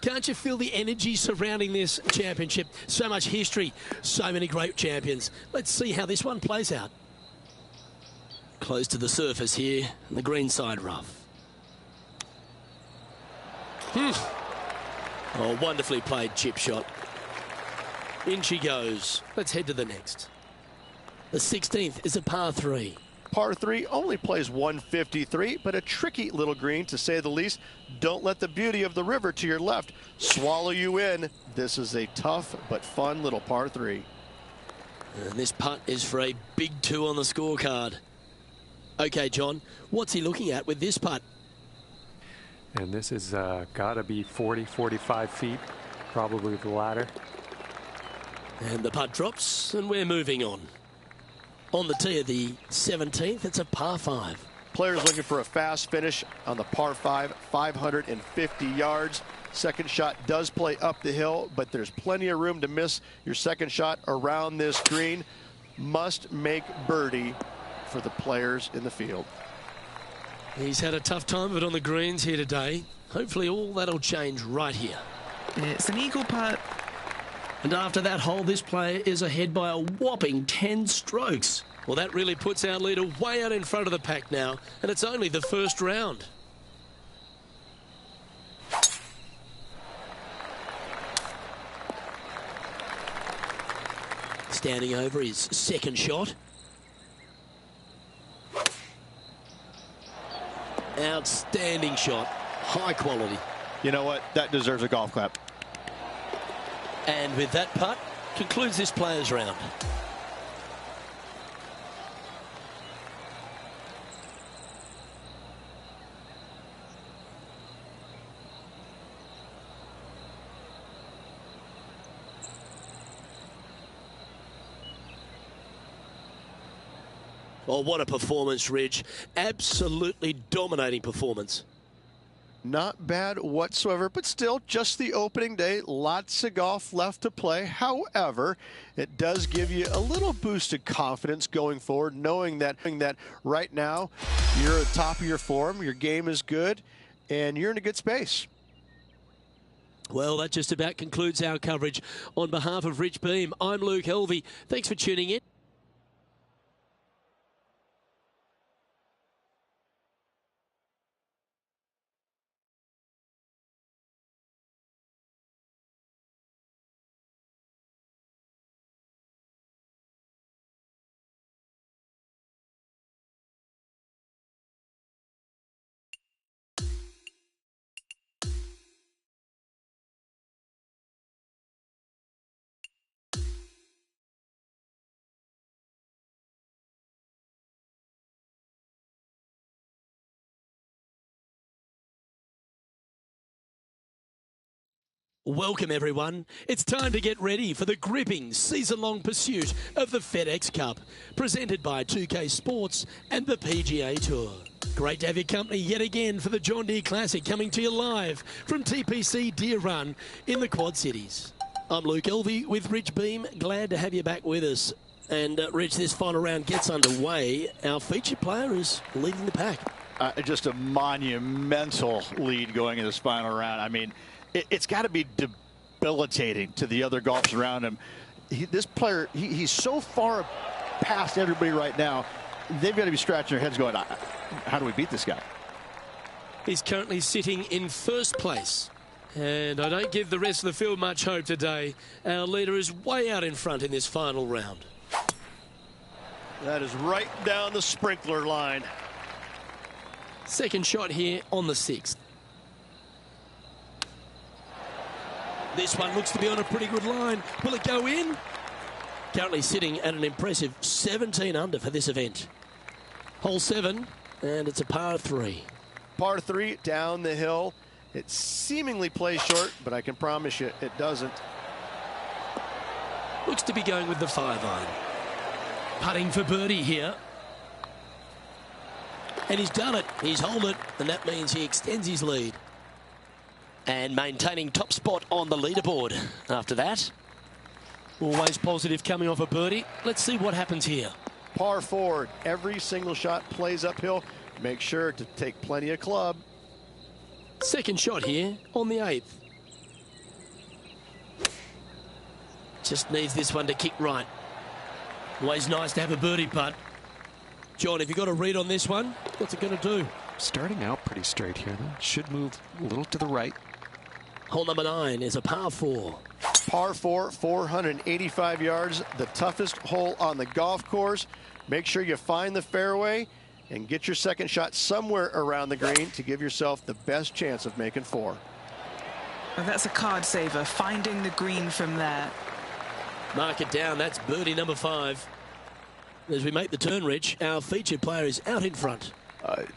Can't you feel the energy surrounding this championship? So much history, so many great champions. Let's see how this one plays out. Close to the surface here, the green side rough. Oh, wonderfully played chip shot. In she goes. Let's head to the next. The 16th is a par 3. Par 3 only plays 153, but a tricky little green to say the least. Don't let the beauty of the river to your left swallow you in. This is a tough but fun little par 3. And this putt is for a big 2 on the scorecard. Okay, John, what's he looking at with this putt? And this is got to be 40, 45 feet, probably the ladder. And the putt drops, and we're moving on. On the tee of the 17th, it's a par 5. Players looking for a fast finish on the par 5, 550 yards. Second shot does play up the hill, but there's plenty of room to miss your second shot around this green. Must make birdie for the players in the field. He's had a tough time of it on the greens here today. Hopefully all that'll change right here. It's an eagle putt. And after that hole, this player is ahead by a whopping 10 strokes. Well, that really puts our leader way out in front of the pack now, and it's only the first round. Standing over his second shot. Outstanding shot. High quality. You know what? That deserves a golf clap. And with that putt, concludes this player's round. Oh, what a performance, Rich. Absolutely dominating performance. Not bad whatsoever, but still just the opening day. Lots of golf left to play. However, it does give you a little boost of confidence going forward, knowing that right now you're at the top of your form, your game is good, and you're in a good space. Well, that just about concludes our coverage. On behalf of Rich Beam, I'm Luke Elvey. Thanks for tuning in. Welcome, everyone. It's time to get ready for the gripping season-long pursuit of the FedEx Cup, presented by 2K Sports and the PGA Tour. Great to have your company yet again for the John Deere Classic, coming to you live from TPC Deer Run in the Quad Cities. I'm Luke Elvey with Rich Beam. Glad to have you back with us. And Rich, this final round gets underway. Our featured player is leading the pack. Just a monumental lead going in this final round. I mean, it's got to be debilitating to the other golfers around him. This player, he's so far past everybody right now, they've got to be scratching their heads going, how do we beat this guy? He's currently sitting in first place. And I don't give the rest of the field much hope today. Our leader is way out in front in this final round. That is right down the sprinkler line. Second shot here on the 6th. This one looks to be on a pretty good line. Will it go in? Currently sitting at an impressive 17 under for this event. Hole 7, and it's a par 3. Par 3 down the hill. It seemingly plays short, but I can promise you it doesn't. Looks to be going with the 5-iron. Putting for birdie here. And he's done it. He's held it, and that means he extends his lead. And maintaining top spot on the leaderboard after that. Always positive coming off a birdie. Let's see what happens here. Par 4. Every single shot plays uphill. Make sure to take plenty of club. Second shot here on the 8th. Just needs this one to kick right. Always nice to have a birdie putt. John, have you got a read on this one? What's it going to do? Starting out pretty straight here, though. Should move a little to the right. Hole number 9 is a par 4. Par 4, 485 yards, the toughest hole on the golf course. Make sure you find the fairway and get your second shot somewhere around the green to give yourself the best chance of making 4. Well, that's a card saver, finding the green from there. Mark it down. That's birdie number 5. As we make the turn, Rich, our featured player is out in front.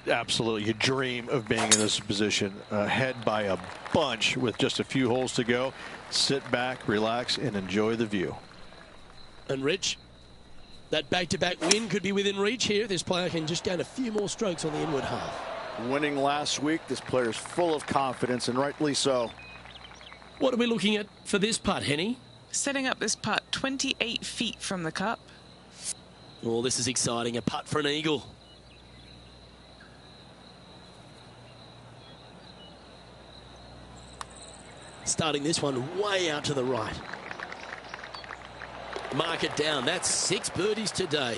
Absolutely. You dream of being in this position, ahead by a bunch with just a few holes to go. Sit back, relax, and enjoy the view. And Rich, that back-to-back win could be within reach here. This player can just gain a few more strokes on the inward half. Winning last week, this player is full of confidence, and rightly so. What are we looking at for this putt, Henny? Setting up this putt 28 feet from the cup. Oh, this is exciting. A putt for an eagle. Starting this one way out to the right. Mark it down. That's 6 birdies today.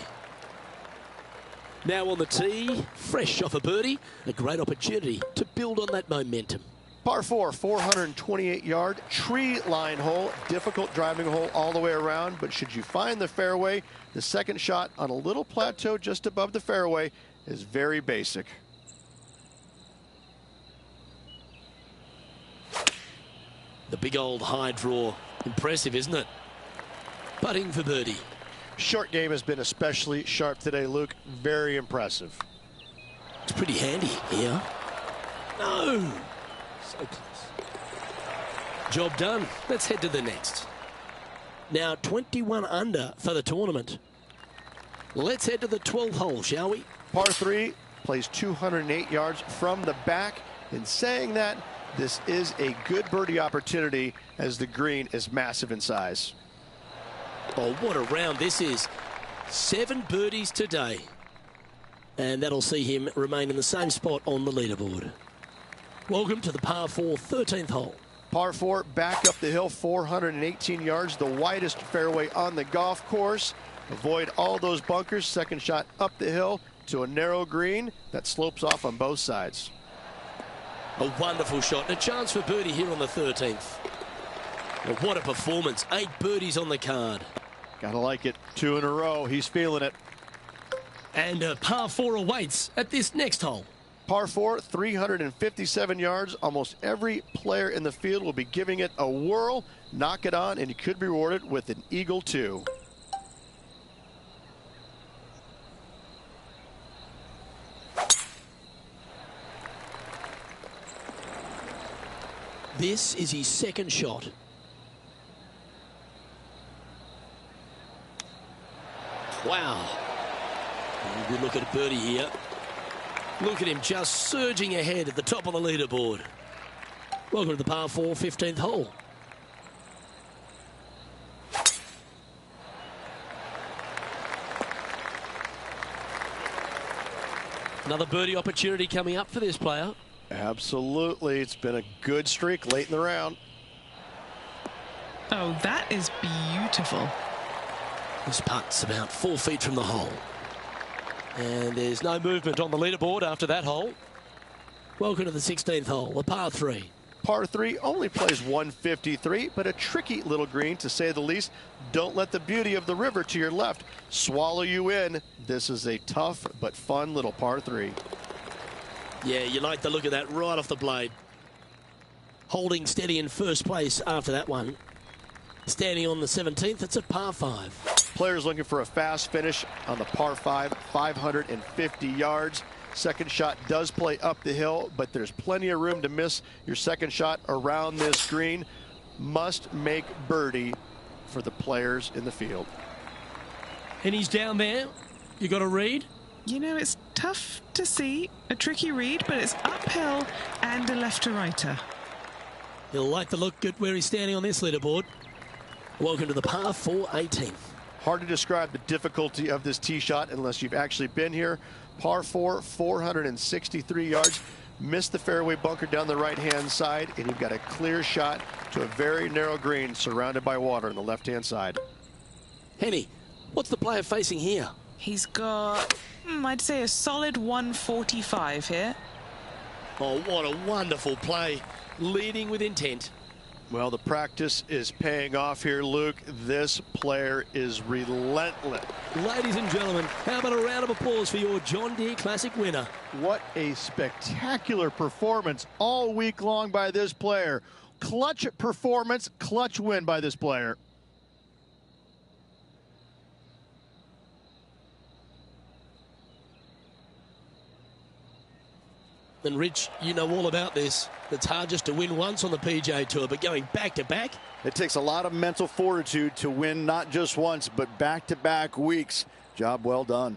Now on the tee, fresh off a birdie. A great opportunity to build on that momentum. Par 4, 428-yard tree line hole. Difficult driving hole all the way around, but should you find the fairway, the second shot on a little plateau just above the fairway is very basic. The big old high draw. Impressive, isn't it? Putting for birdie. Short game has been especially sharp today, Luke. Very impressive. It's pretty handy here. No. So close. Job done. Let's head to the next. Now 21 under for the tournament. Let's head to the 12th hole, shall we? Par 3 plays 208 yards from the back. In saying that, this is a good birdie opportunity as the green is massive in size. Oh, what a round this is. 7 birdies today. And that'll see him remain in the same spot on the leaderboard. Welcome to the par 4 13th hole. Par 4 back up the hill, 418 yards, the widest fairway on the golf course. Avoid all those bunkers. Second shot up the hill to a narrow green that slopes off on both sides. A wonderful shot and a chance for birdie here on the 13th. Well, what a performance. 8 birdies on the card. Gotta like it. 2 in a row. He's feeling it. And a par 4 awaits at this next hole. Par 4, 357 yards. Almost every player in the field will be giving it a whirl. Knock it on, and you could be rewarded with an eagle too. This is his second shot. Wow. Good look at birdie here. Look at him just surging ahead at the top of the leaderboard. Welcome to the par 4 15th hole. Another birdie opportunity coming up for this player. Absolutely. It's been a good streak late in the round. Oh, that is beautiful. This putt's about 4 feet from the hole. And there's no movement on the leaderboard after that hole. Welcome to the 16th hole, a par 3. Par 3 only plays 153, but a tricky little green to say the least. Don't let the beauty of the river to your left swallow you in. This is a tough but fun little par 3. Yeah, you like the look of that right off the blade. Holding steady in first place after that one. Standing on the 17th, it's a par 5. Players looking for a fast finish on the par 5, 550 yards. Second shot does play up the hill, but there's plenty of room to miss your second shot around this green. Must make birdie for the players in the field. And he's down there. You got a read? You know, it's tough to see, a tricky read, but it's uphill and a left to righter. He'll like the look at where he's standing on this leaderboard. Welcome to the par 4 18th. Hard to describe the difficulty of this tee shot unless you've actually been here. Par 4, 463 yards. Missed the fairway bunker down the right-hand side, and you've got a clear shot to a very narrow green surrounded by water on the left-hand side. Henny, what's the player facing here? He's got, I'd say, a solid 145 here. Oh, what a wonderful play. Leading with intent. Well, the practice is paying off here, Luke. This player is relentless. Ladies and gentlemen, how about a round of applause for your John Deere Classic winner? What a spectacular performance all week long by this player. Clutch performance, clutch win by this player. And Rich, you know all about this. It's hard just to win once on the PGA Tour, but going back to back. It takes a lot of mental fortitude to win not just once, but back-to-back weeks. Job well done.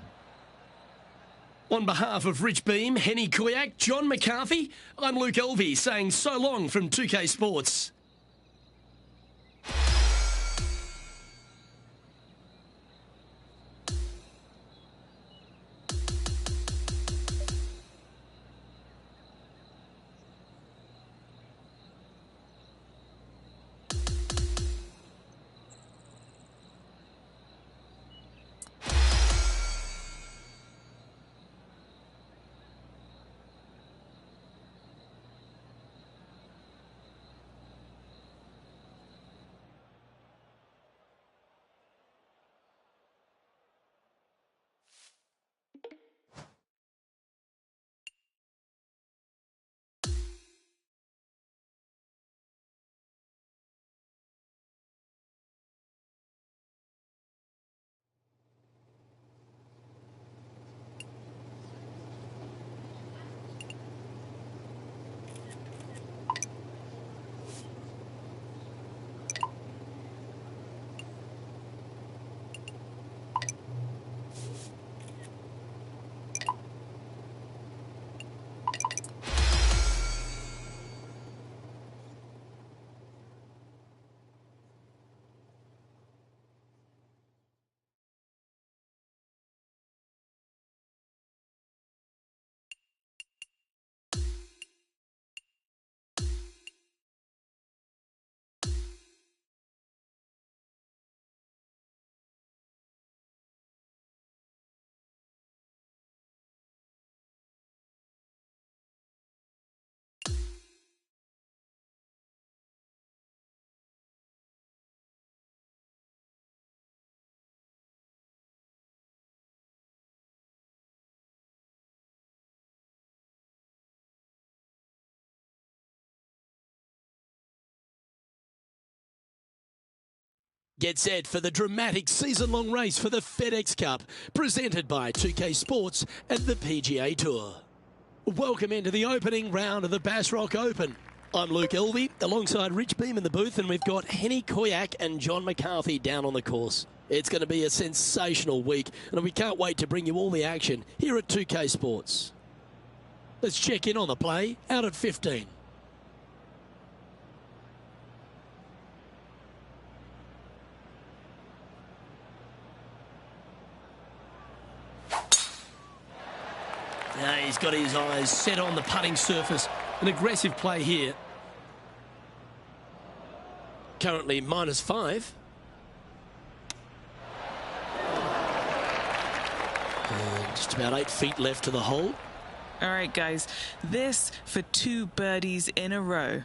On behalf of Rich Beam, Henny Kuyak, John McCarthy, I'm Luke Elvey saying so long from 2K Sports. Get set for the dramatic season-long race for the FedEx Cup, presented by 2K Sports and the PGA Tour. Welcome into the opening round of the Bass Rock Open. I'm Luke Elvey, alongside Rich Beam in the booth, and we've got Henny Kuyak and John McCarthy down on the course. It's going to be a sensational week, and we can't wait to bring you all the action here at 2K Sports. Let's check in on the play out at 15. Now he's got his eyes set on the putting surface. An aggressive play here. Currently -5. And just about 8 feet left to the hole. All right, guys, this for 2 birdies in a row.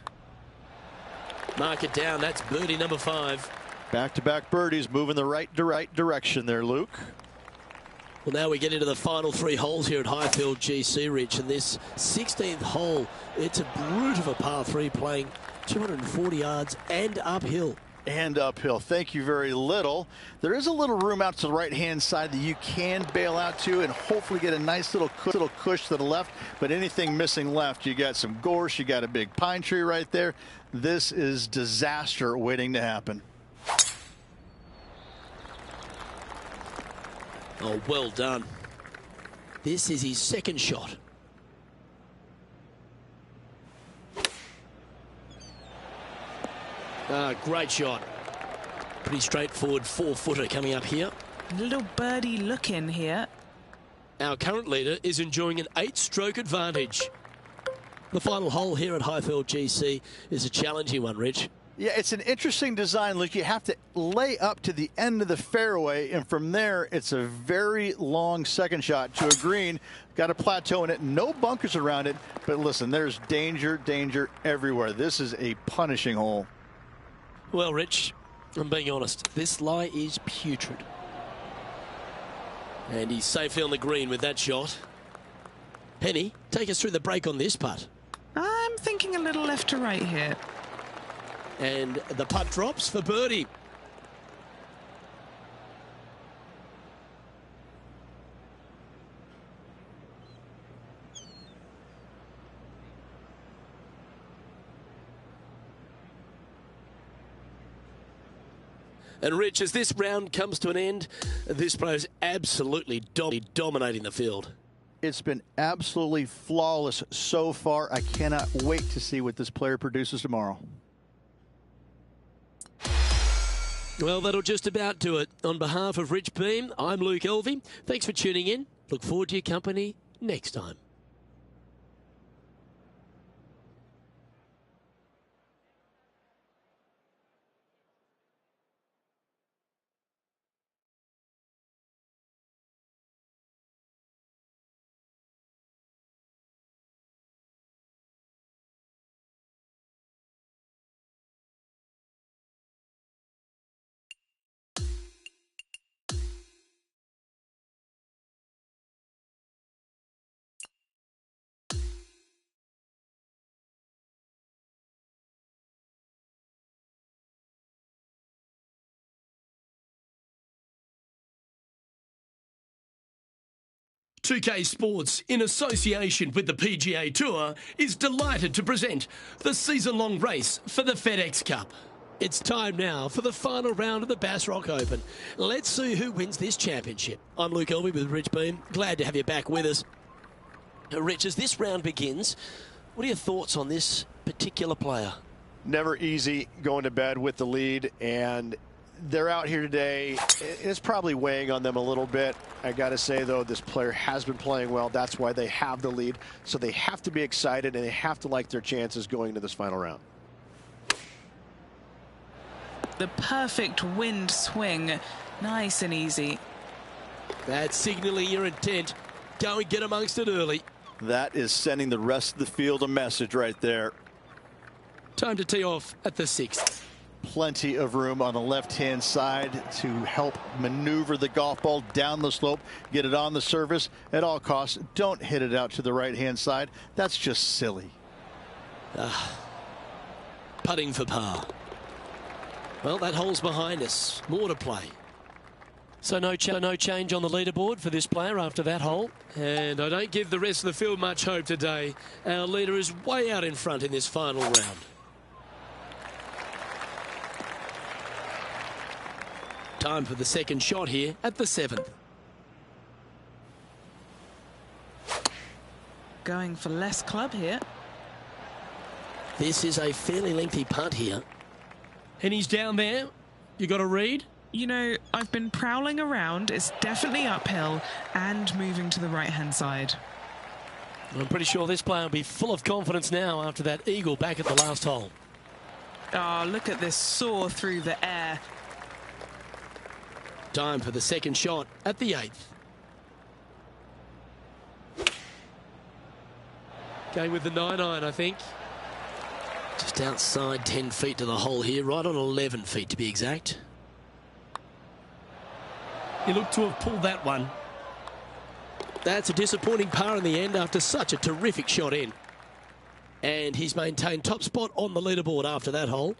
Mark it down. That's birdie number 5. Back-to-back birdies, moving the right direction there, Luke. Well, now we get into the final 3 holes here at Highfield GC, Rich, and this 16th hole, it's a brute of a par 3 playing 240 yards and uphill. And uphill. Thank you very little. There is a little room out to the right-hand side that you can bail out to and hopefully get a nice little cush to the left, but anything missing left, you got some gorse, you got a big pine tree right there. This is disaster waiting to happen. Oh, well done. This is his second shot. Great shot. Pretty straightforward 4-footer coming up here. Little birdie look in here. Our current leader is enjoying an 8-stroke advantage. The final hole here at Highfield GC is a challenging one, Rich. Yeah, it's an interesting design. Look, you have to lay up to the end of the fairway, and from there, it's a very long second shot to a green. Got a plateau in it, no bunkers around it. But listen, there's danger, danger everywhere. This is a punishing hole. Well, Rich, I'm being honest, this lie is putrid. And he's safely on the green with that shot. Penny, take us through the break on this putt. I'm thinking a little left to right here. And the putt drops for birdie. And Rich, as this round comes to an end, this player is absolutely dominating the field. It's been absolutely flawless so far. I cannot wait to see what this player produces tomorrow. Well, that'll just about do it. On behalf of Rich Beam, I'm Luke Elvey. Thanks for tuning in. Look forward to your company next time. "2K Sports, in association with the PGA Tour, is delighted to present the season-long race for the FedEx Cup. It's time now for the final round of the Bass Rock Open. Let's see who wins this championship. I'm Luke Elvey with Rich Beam. Glad to have you back with us. Rich, as this round begins, what are your thoughts on this particular player? Never easy going to bed with the lead, and they're out here today. It's probably weighing on them a little bit. I got to say, though, this player has been playing well. That's why they have the lead. So they have to be excited, and they have to like their chances going into this final round. The perfect wind swing. Nice and easy. That's signaling your intent. Go and get amongst it early. That is sending the rest of the field a message right there. Time to tee off at the 6th. Plenty of room on the left-hand side to help maneuver the golf ball down the slope, get it on the surface at all costs. Don't hit it out to the right-hand side. That's just silly. Putting for par. Well, that hole's behind us. More to play. So no change on the leaderboard for this player after that hole. And I don't give the rest of the field much hope today. Our leader is way out in front in this final round. Time for the second shot here at the 7th. Going for less club here. This is a fairly lengthy putt here. And he's down there. You got a read? You know, I've been prowling around. It's definitely uphill and moving to the right-hand side. I'm pretty sure this player will be full of confidence now after that eagle back at the last hole. Oh, look at this soar through the air. Time for the second shot at the 8th. Going with the 9-iron, I think. Just outside 10 feet to the hole here, right on 11 feet to be exact. He looked to have pulled that one. That's a disappointing par in the end after such a terrific shot in. And he's maintained top spot on the leaderboard after that hole.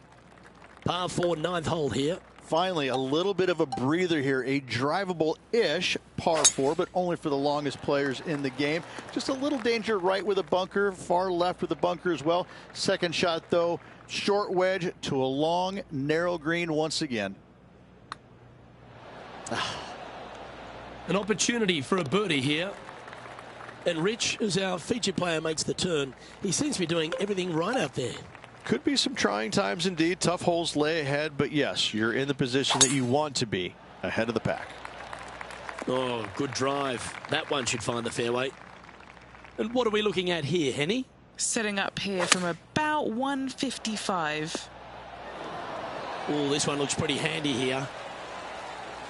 Par 4, 9th hole here. Finally, a little bit of a breather here. A drivable-ish par 4, but only for the longest players in the game. Just a little danger right with a bunker, far left with a bunker as well. Second shot, though, short wedge to a long, narrow green once again. An opportunity for a birdie here. And Rich, as our feature player makes the turn, he seems to be doing everything right out there. Could be some trying times indeed. Tough holes lay ahead, but yes, you're in the position that you want to be, ahead of the pack. Oh, good drive. That one should find the fairway. And what are we looking at here, Henny? Setting up here from about 155. Oh, this one looks pretty handy here.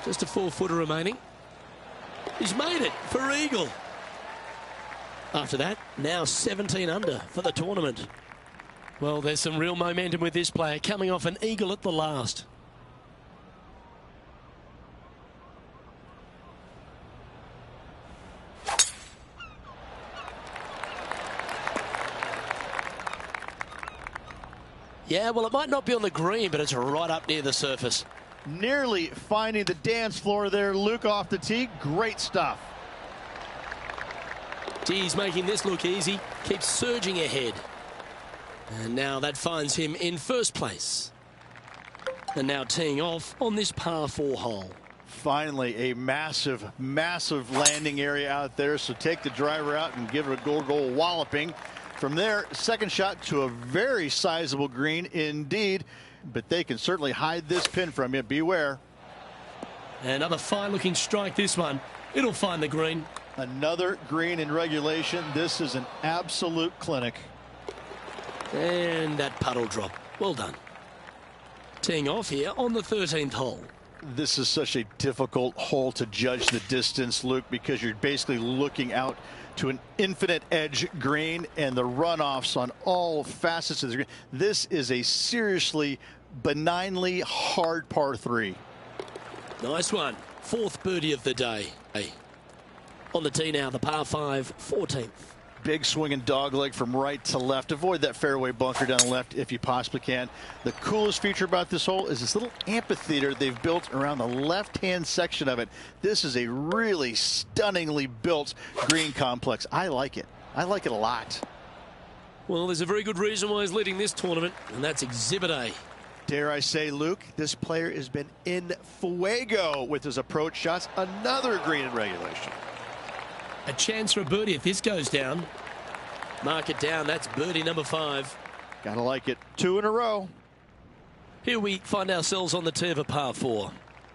Just a 4-footer remaining. He's made it for eagle. After that, now 17 under for the tournament. Well, there's some real momentum with this player, coming off an eagle at the last. Yeah, well, it might not be on the green, but it's right up near the surface. Nearly finding the dance floor there. Luke off the tee. Great stuff. He's making this look easy. Keeps surging ahead. And now that finds him in first place. And now teeing off on this par 4 hole. Finally, a massive, massive landing area out there. So take the driver out and give it a goal walloping. From there, second shot to a very sizable green indeed. But they can certainly hide this pin from you. Beware. Another fine-looking strike, this one. It'll find the green. Another green in regulation. This is an absolute clinic. And that puddle drop. Well done. Teeing off here on the 13th hole. This is such a difficult hole to judge the distance, Luke, because you're basically looking out to an infinite edge green and the runoffs on all facets of the green. This is a seriously benignly hard par 3. Nice one. 4th birdie of the day. On the tee now, the par 5, 14th. Big swinging dog leg from right to left. Avoid that fairway bunker down the left if you possibly can. The coolest feature about this hole is this little amphitheater they've built around the left-hand section of it. This is a really stunningly built green complex. I like it. I like it a lot. Well, there's a very good reason why he's leading this tournament, and that's Exhibit A. Dare I say, Luke, this player has been in fuego with his approach shots. Another green in regulation. A chance for a birdie if this goes down. Mark it down. That's birdie number 5. Gotta like it. 2 in a row. Here we find ourselves on the tee of a par 4.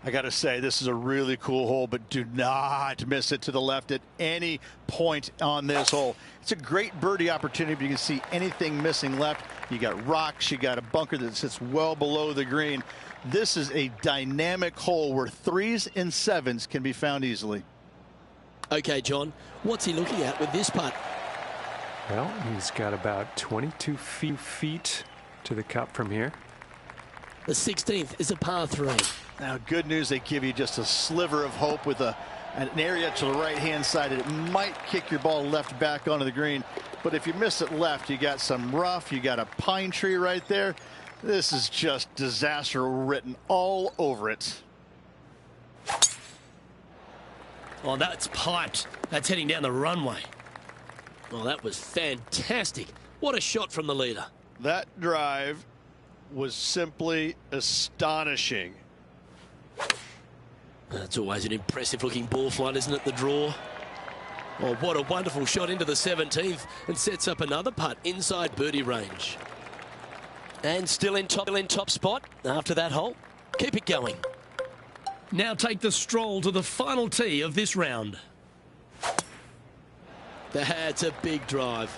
I gotta say, this is a really cool hole, but do not miss it to the left at any point on this hole. It's a great birdie opportunity, but you can see anything missing left. You got rocks, you got a bunker that sits well below the green. This is a dynamic hole where 3s and 7s can be found easily. Okay, John, what's he looking at with this putt? Well, he's got about 22 feet to the cup from here. The 16th is a par 3. Now, good news, they give you just a sliver of hope with an area to the right-hand side. It might kick your ball left back onto the green. But if you miss it left, you got some rough, you got a pine tree right there. This is just disaster written all over it. Oh, that's piped. That's heading down the runway. Oh, that was fantastic. What a shot from the leader. That drive was simply astonishing. That's always an impressive-looking ball flight, isn't it, the draw? Oh, what a wonderful shot into the 17th and sets up another putt inside birdie range. And still in top spot after that hole. Keep it going. Now take the stroll to the final tee of this round. That's a big drive.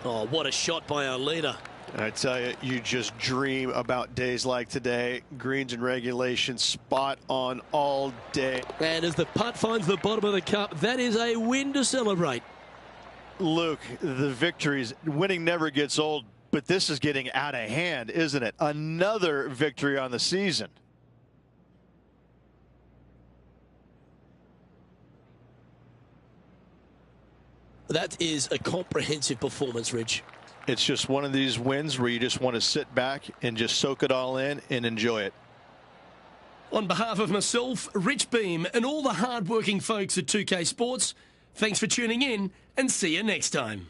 Oh, what a shot by our leader. I tell you, you just dream about days like today. Greens and regulation, spot on all day. And as the putt finds the bottom of the cup, that is a win to celebrate. Luke, the victories, winning never gets old, but this is getting out of hand, isn't it? Another victory on the season. That is a comprehensive performance, Rich. It's just one of these wins where you just want to sit back and just soak it all in and enjoy it. On behalf of myself, Rich Beam, and all the hard-working folks at 2K Sports, thanks for tuning in and see you next time.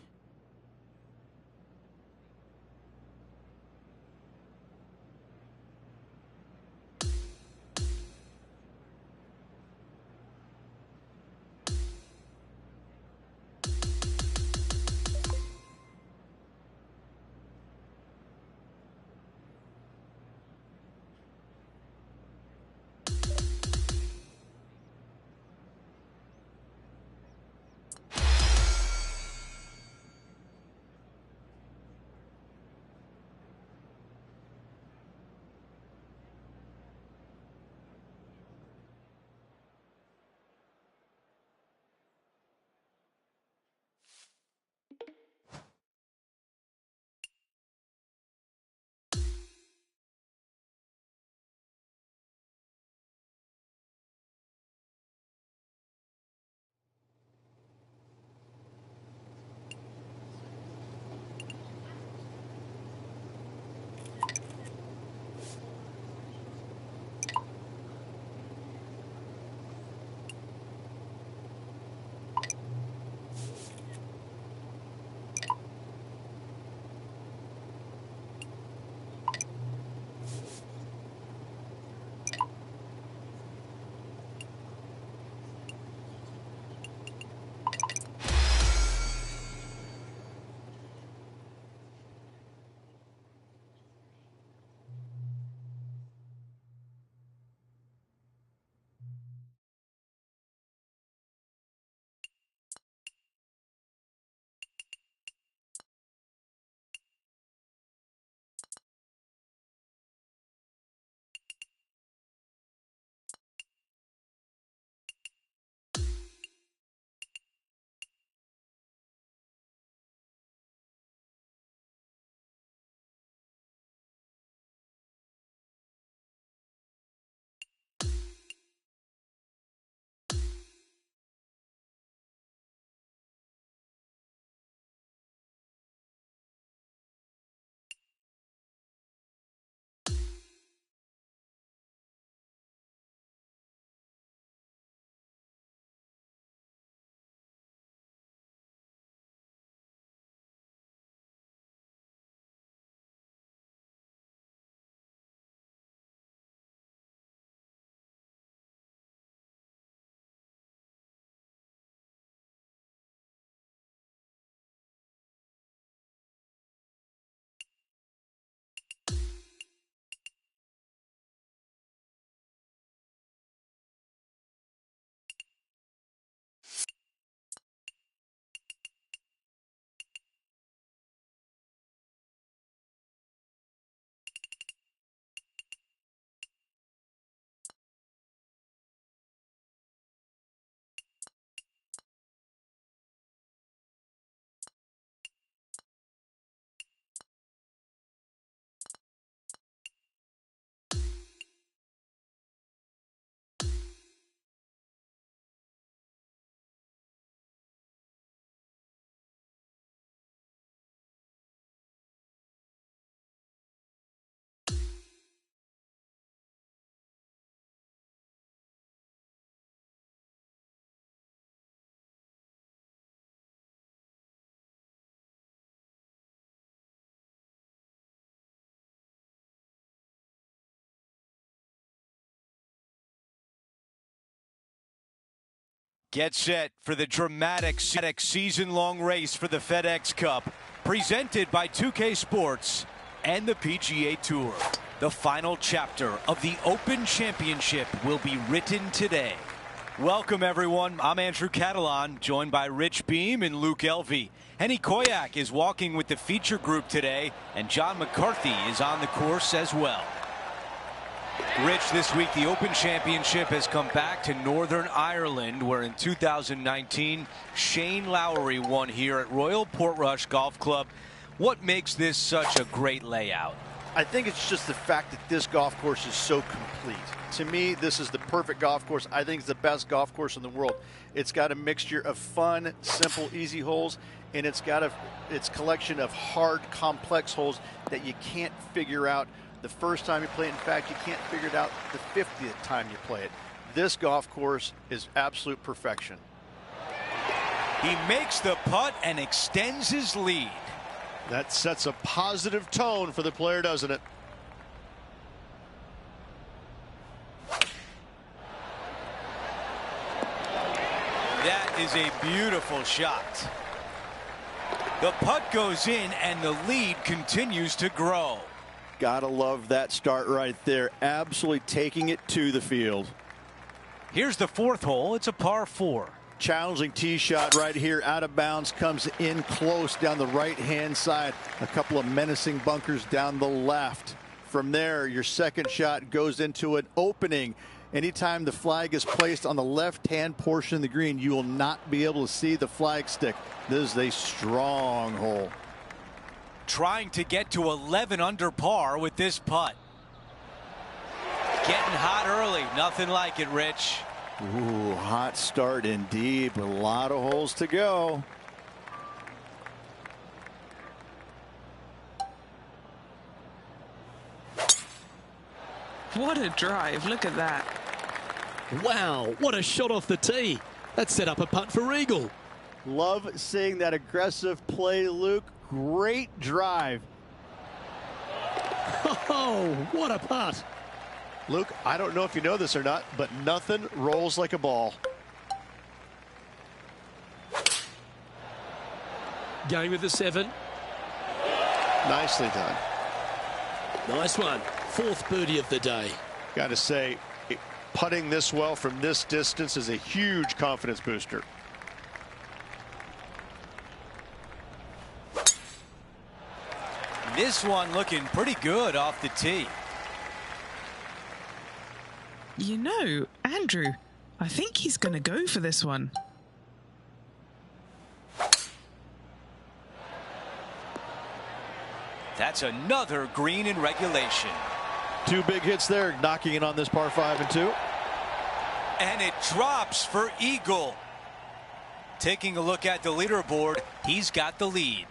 Get set for the dramatic season-long race for the FedEx Cup, presented by 2K Sports and the PGA Tour. The final chapter of the Open Championship will be written today. Welcome, everyone. I'm Andrew Catalan, joined by Rich Beam and Luke Elvey. Henny Koyak is walking with the feature group today, and John McCarthy is on the course as well. Rich, this week the Open Championship has come back to Northern Ireland, where in 2019 Shane Lowry won here at Royal Portrush Golf Club. What makes this such a great layout? I think it's just the fact that this golf course is so complete. To me, this is the perfect golf course. I think it's the best golf course in the world. It's got a mixture of fun, simple, easy holes, and it's got its collection of hard, complex holes that you can't figure out the first time you play it. In fact, you can't figure it out the 50th time you play it. This golf course is absolute perfection. He makes the putt and extends his lead. That sets a positive tone for the player, doesn't it? That is a beautiful shot. The putt goes in and the lead continues to grow. Gotta love that start right there. Absolutely taking it to the field. Here's the fourth hole. It's a par 4. Challenging tee shot right here, out of bounds, comes in close down the right hand side. A couple of menacing bunkers down the left. From there, your second shot goes into an opening. Anytime the flag is placed on the left hand portion of the green, you will not be able to see the flag stick. This is a strong hole. Trying to get to 11 under par with this putt. Getting hot early. Nothing like it, Rich. Ooh, hot start indeed, but a lot of holes to go. What a drive. Look at that. Wow, what a shot off the tee. That set up a putt for eagle. Love seeing that aggressive play, Luke. Great drive. Oh, what a putt. Luke, I don't know if you know this or not, but nothing rolls like a ball. Going with the 7. Nicely done. Nice one. Fourth birdie of the day. Got to say, putting this well from this distance is a huge confidence booster. This one looking pretty good off the tee. You know, Andrew, I think he's going to go for this one. That's another green in regulation. 2 big hits there, knocking in on this par 5 and 2. And it drops for eagle. Taking a look at the leaderboard, he's got the lead.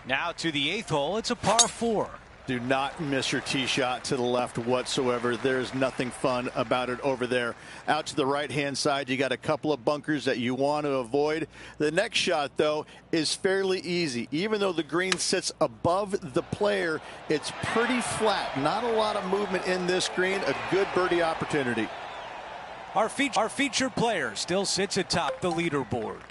Now to the 8th hole, it's a par 4. Do not miss your tee shot to the left whatsoever. There's nothing fun about it over there. Out to the right hand side, you got a couple of bunkers that you want to avoid. The next shot, though, is fairly easy. Even though the green sits above the player, it's pretty flat. Not a lot of movement in this green. A good birdie opportunity. Our featured player still sits atop the leaderboard.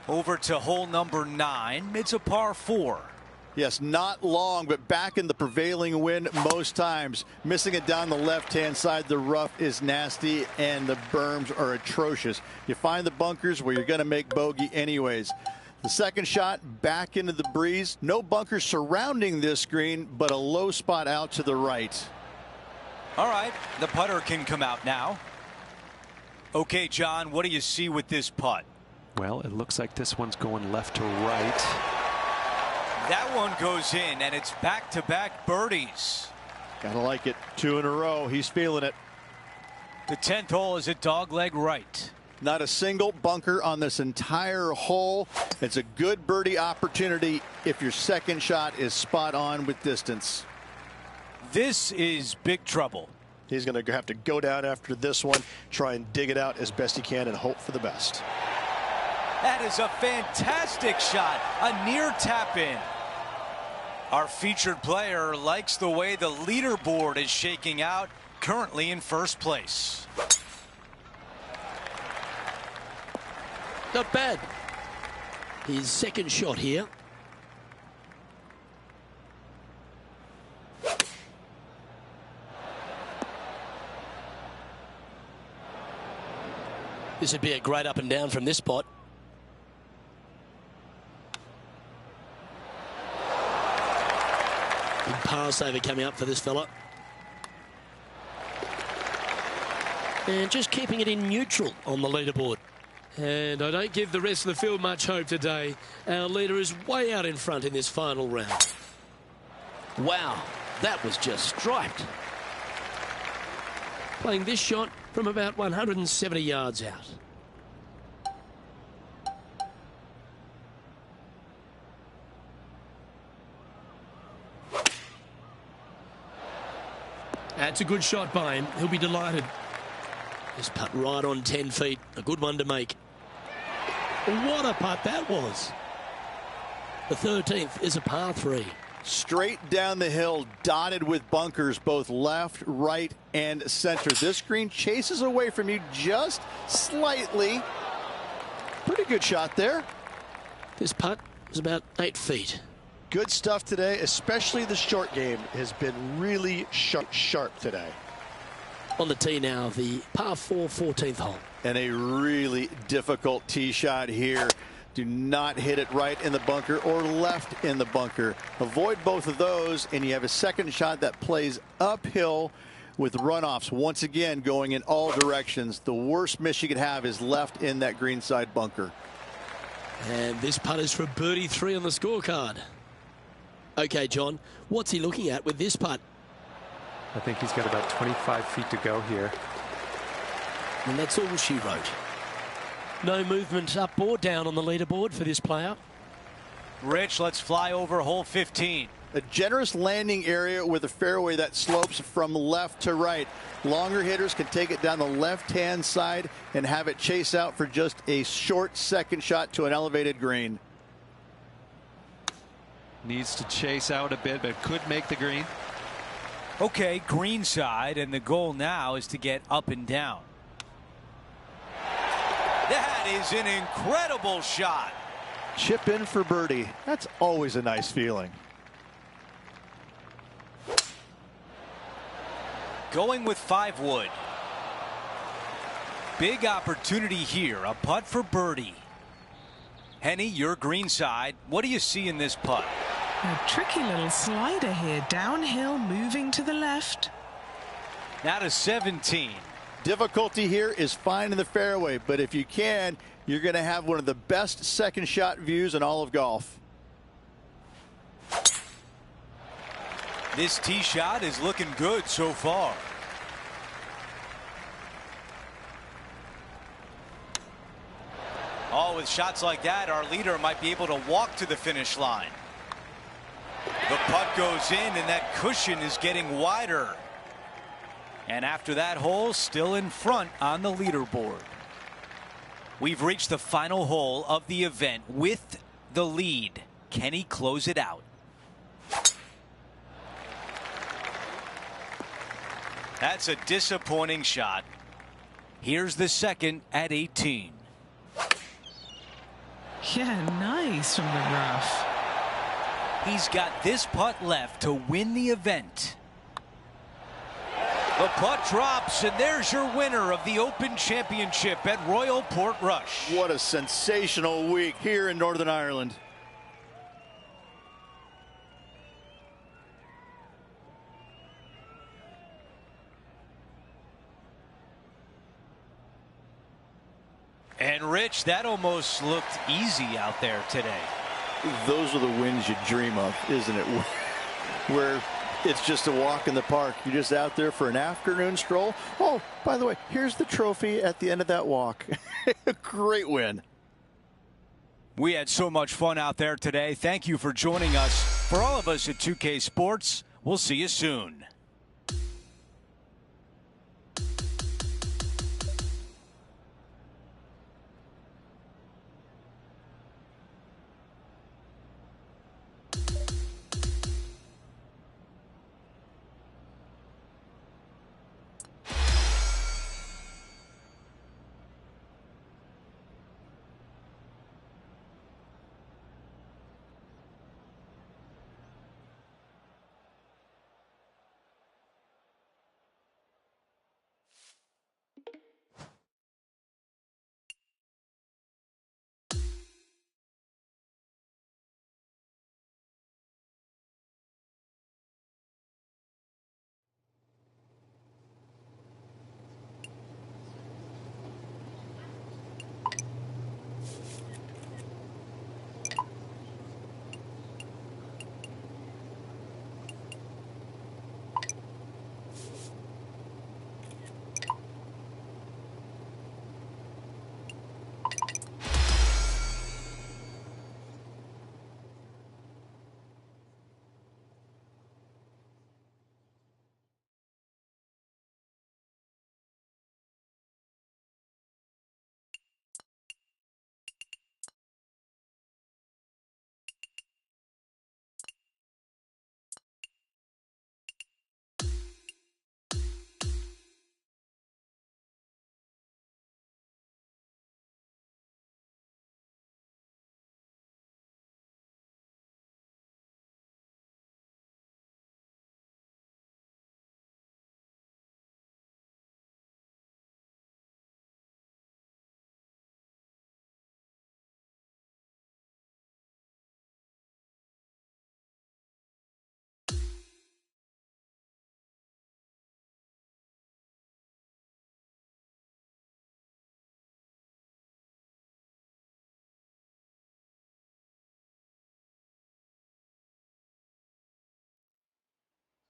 Over to hole number 9. It's a par 4. Yes, not long, but back in the prevailing wind most times. Missing it down the left-hand side. The rough is nasty, and the berms are atrocious. You find the bunkers where you're going to make bogey anyways. The second shot back into the breeze. No bunkers surrounding this green, but a low spot out to the right. All right, the putter can come out now. Okay, John, what do you see with this putt? Well, it looks like this one's going left to right. That one goes in, and it's back-to-back birdies. Gotta like it. 2 in a row. He's feeling it. The 10th hole is a dogleg right. Not a single bunker on this entire hole. It's a good birdie opportunity if your second shot is spot on with distance. This is big trouble. He's going to have to go down after this one, try and dig it out as best he can and hope for the best. That is a fantastic shot. A near tap in. Our featured player likes the way the leaderboard is shaking out, currently in first place. Not bad. His second shot here. This would be a great up and down from this spot. Big pass over coming up for this fella. And just keeping it in neutral on the leaderboard. And I don't give the rest of the field much hope today. Our leader is way out in front in this final round. Wow, that was just striped. Playing this shot from about 170 yards out. That's a good shot by him. He'll be delighted. This putt right on 10 feet. A good one to make. What a putt that was. The 13th is a par 3. Straight down the hill, dotted with bunkers, both left, right, and center. This green chases away from you just slightly. Pretty good shot there. This putt was about 8 feet. Good stuff today, especially the short game has been really sharp today. On the tee now, the par 4 14th hole. And a really difficult tee shot here. Do not hit it right in the bunker or left in the bunker. Avoid both of those, and you have a second shot that plays uphill with runoffs. Once again, going in all directions. The worst miss you could have is left in that greenside bunker. And this putt is for birdie 3 on the scorecard. Okay, John, what's he looking at with this putt? I think he's got about 25 feet to go here. And that's all she wrote. No movement up or down on the leaderboard for this player. Rich, let's fly over hole 15. A generous landing area with a fairway that slopes from left to right. Longer hitters can take it down the left-hand side and have it chase out for just a short second shot to an elevated green. Needs to chase out a bit, but could make the green. Okay, green side, and the goal now is to get up and down. That is an incredible shot. Chip in for birdie. That's always a nice feeling. Going with 5 wood. Big opportunity here. A putt for birdie. Henny, your green side. What do you see in this putt? A tricky little slider here. Downhill, moving to the left. Now to 17. Difficulty here is finding the fairway, but if you can, you're going to have one of the best second shot views in all of golf. This tee shot is looking good so far. Oh, with shots like that, our leader might be able to walk to the finish line. The putt goes in, and that cushion is getting wider. And after that hole, still in front on the leaderboard. We've reached the final hole of the event with the lead. Can he close it out? That's a disappointing shot. Here's the second at 18. Yeah, nice from the rough. He's got this putt left to win the event. The putt drops, and there's your winner of the Open Championship at Royal Portrush. What a sensational week here in Northern Ireland. And Rich, that almost looked easy out there today. Those are the wins you dream of, isn't it? Where it's just a walk in the park. You're just out there for an afternoon stroll. Oh, by the way, here's the trophy at the end of that walk. Great win. We had so much fun out there today. Thank you for joining us. For all of us at 2K Sports, we'll see you soon.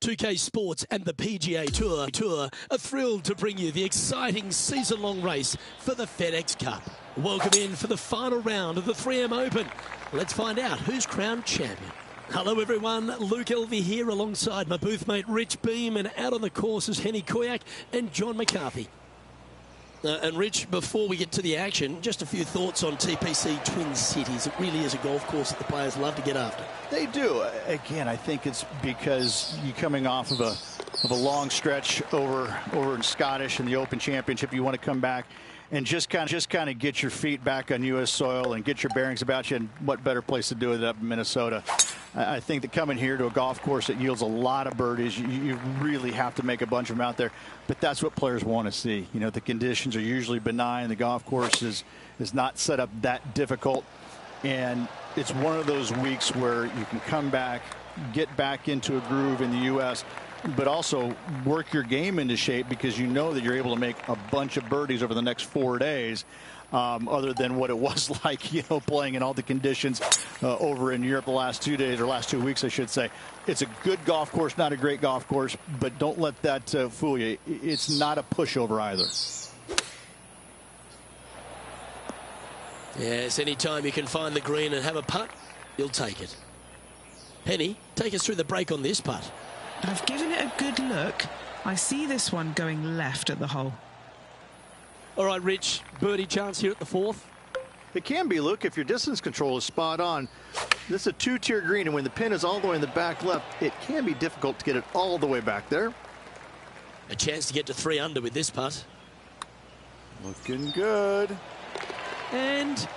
2K Sports and the PGA Tour are thrilled to bring you the exciting season-long race for the FedEx Cup. Welcome in for the final round of the 3M Open. Let's find out who's crowned champion. Hello everyone, Luke Elvey here alongside my booth mate Rich Beam, and out on the course is Henny Koyak and John McCarthy. And Rich, before we get to the action, just a few thoughts on TPC Twin Cities. It really is a golf course that the players love to get after. They do. Again, I think it's because you're coming off of a long stretch over in Scottish and the Open Championship. You want to come back and just kind of get your feet back on U.S. soil and get your bearings about you. And what better place to do it up in Minnesota? I think that coming here to a golf course that yields a lot of birdies, you really have to make a bunch of them out there. But that's what players want to see. You know, the conditions are usually benign. The golf course is not set up that difficult. And it's one of those weeks where you can come back, get back into a groove in the U.S., but also work your game into shape, because you know that you're able to make a bunch of birdies over the next 4 days, other than what it was like, you know, playing in all the conditions over in Europe the last 2 days, or last 2 weeks, I should say. It's a good golf course, not a great golf course, but don't let that fool you. It's not a pushover either. Yes, anytime you can find the green and have a putt, you'll take it. Henny, take us through the break on this putt. I've given it a good look. I see this one going left at the hole. All right, Rich, birdie chance here at the fourth. It can be, Luke, if your distance control is spot on. This is a two-tier green, and when the pin is all the way in the back left, it can be difficult to get it all the way back there. A chance to get to 3 under with this putt. Looking good. And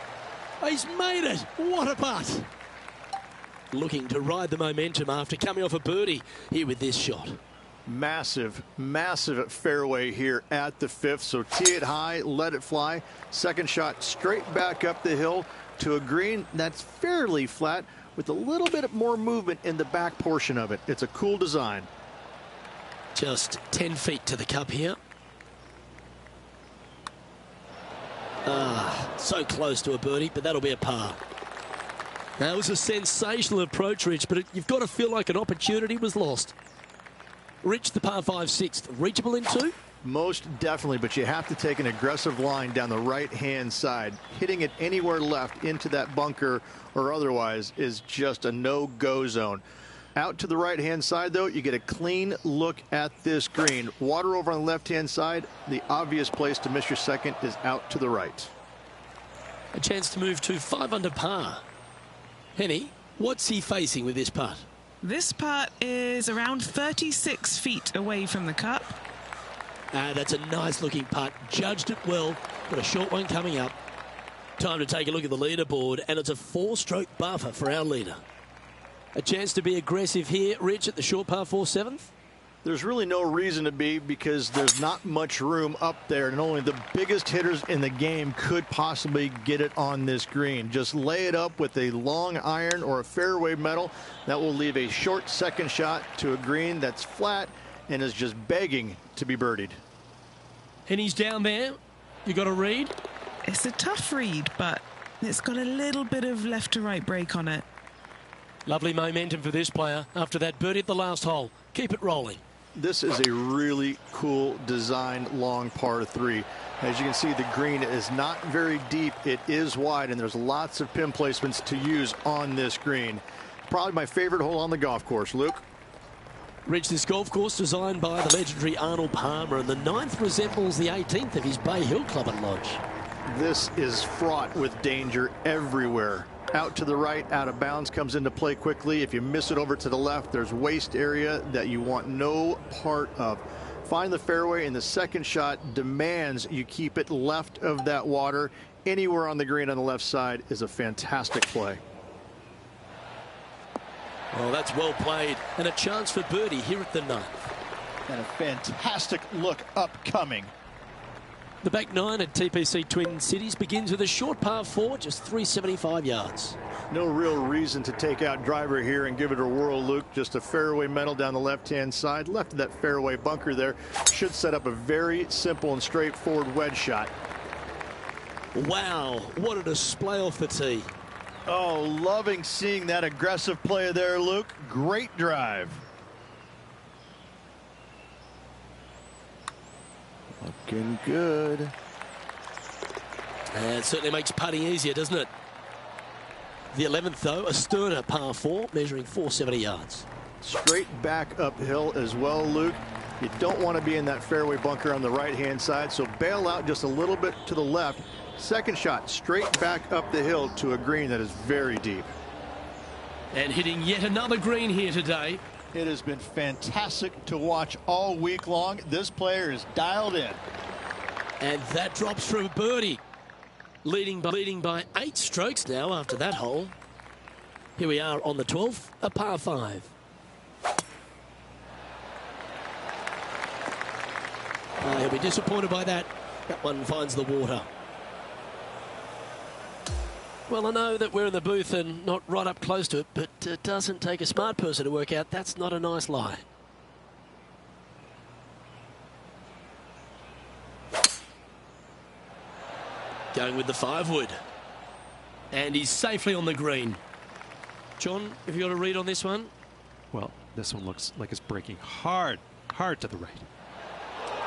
he's made it. What a putt. Looking to ride the momentum after coming off a birdie here with this shot. Massive, massive fairway here at the fifth. So tee it high, let it fly. Second shot straight back up the hill to a green that's fairly flat with a little bit more movement in the back portion of it. It's a cool design. Just 10 feet to the cup here. So close to a birdie, but that'll be a par. That was a sensational approach, Rich, but you've got to feel like an opportunity was lost. Rich, the par 5 sixth, reachable in 2? Most definitely, but you have to take an aggressive line down the right-hand side. Hitting it anywhere left into that bunker or otherwise is just a no-go zone. Out to the right-hand side, though, you get a clean look at this green. Water over on the left-hand side. The obvious place to miss your second is out to the right. A chance to move to 5 under par. Henny, what's he facing with this putt? This putt is around 36 feet away from the cup. That's a nice looking putt. Judged it well. Got a short one coming up. Time to take a look at the leaderboard, and it's a 4-stroke buffer for our leader. A chance to be aggressive here, Rich, at the short par 4 7th? There's really no reason to be, because there's not much room up there, and only the biggest hitters in the game could possibly get it on this green. Just lay it up with a long iron or a fairway metal. That will leave a short second shot to a green that's flat and is just begging to be birdied. And he's down there. You got a read? It's a tough read, but it's got a little bit of left to right break on it. Lovely momentum for this player after that birdie at the last hole. Keep it rolling. This is a really cool design long par 3. As you can see, the green is not very deep. It is wide, and there's lots of pin placements to use on this green. Probably my favorite hole on the golf course. Luke? Rich, this golf course designed by the legendary Arnold Palmer, and the 9th resembles the 18th of his Bay Hill Club and Lodge. This is fraught with danger everywhere. Out to the right, out of bounds, comes into play quickly. If you miss it over to the left, there's waste area that you want no part of. Find the fairway, and the second shot demands you keep it left of that water. Anywhere on the green on the left side is a fantastic play. Well, that's well played, and a chance for birdie here at the 9th. And a fantastic look upcoming. The back 9 at TPC Twin Cities begins with a short par 4, just 375 yards. No real reason to take out driver here and give it a whirl, Luke. Just a fairway metal down the left-hand side. Left of that fairway bunker there should set up a very simple and straightforward wedge shot. Wow, what a display off the tee. Oh, loving seeing that aggressive play there, Luke. Great drive. Looking good. And it certainly makes putting easier, doesn't it? The 11th, though, a sterner par 4, measuring 470 yards. Straight back uphill as well, Luke. You don't want to be in that fairway bunker on the right-hand side, so bail out just a little bit to the left. Second shot, straight back up the hill to a green that is very deep. And hitting yet another green here today. It has been fantastic to watch all week long. This player is dialed in. And that drops for a birdie. Leading by 8 strokes now after that hole. Here we are on the 12th, a par 5. He'll be disappointed by that. That one finds the water. Well, I know that we're in the booth and not right up close to it, but it doesn't take a smart person to work out that's not a nice lie. Going with the 5-wood. And he's safely on the green. John, have you got a read on this one? Well, this one looks like it's breaking hard to the right.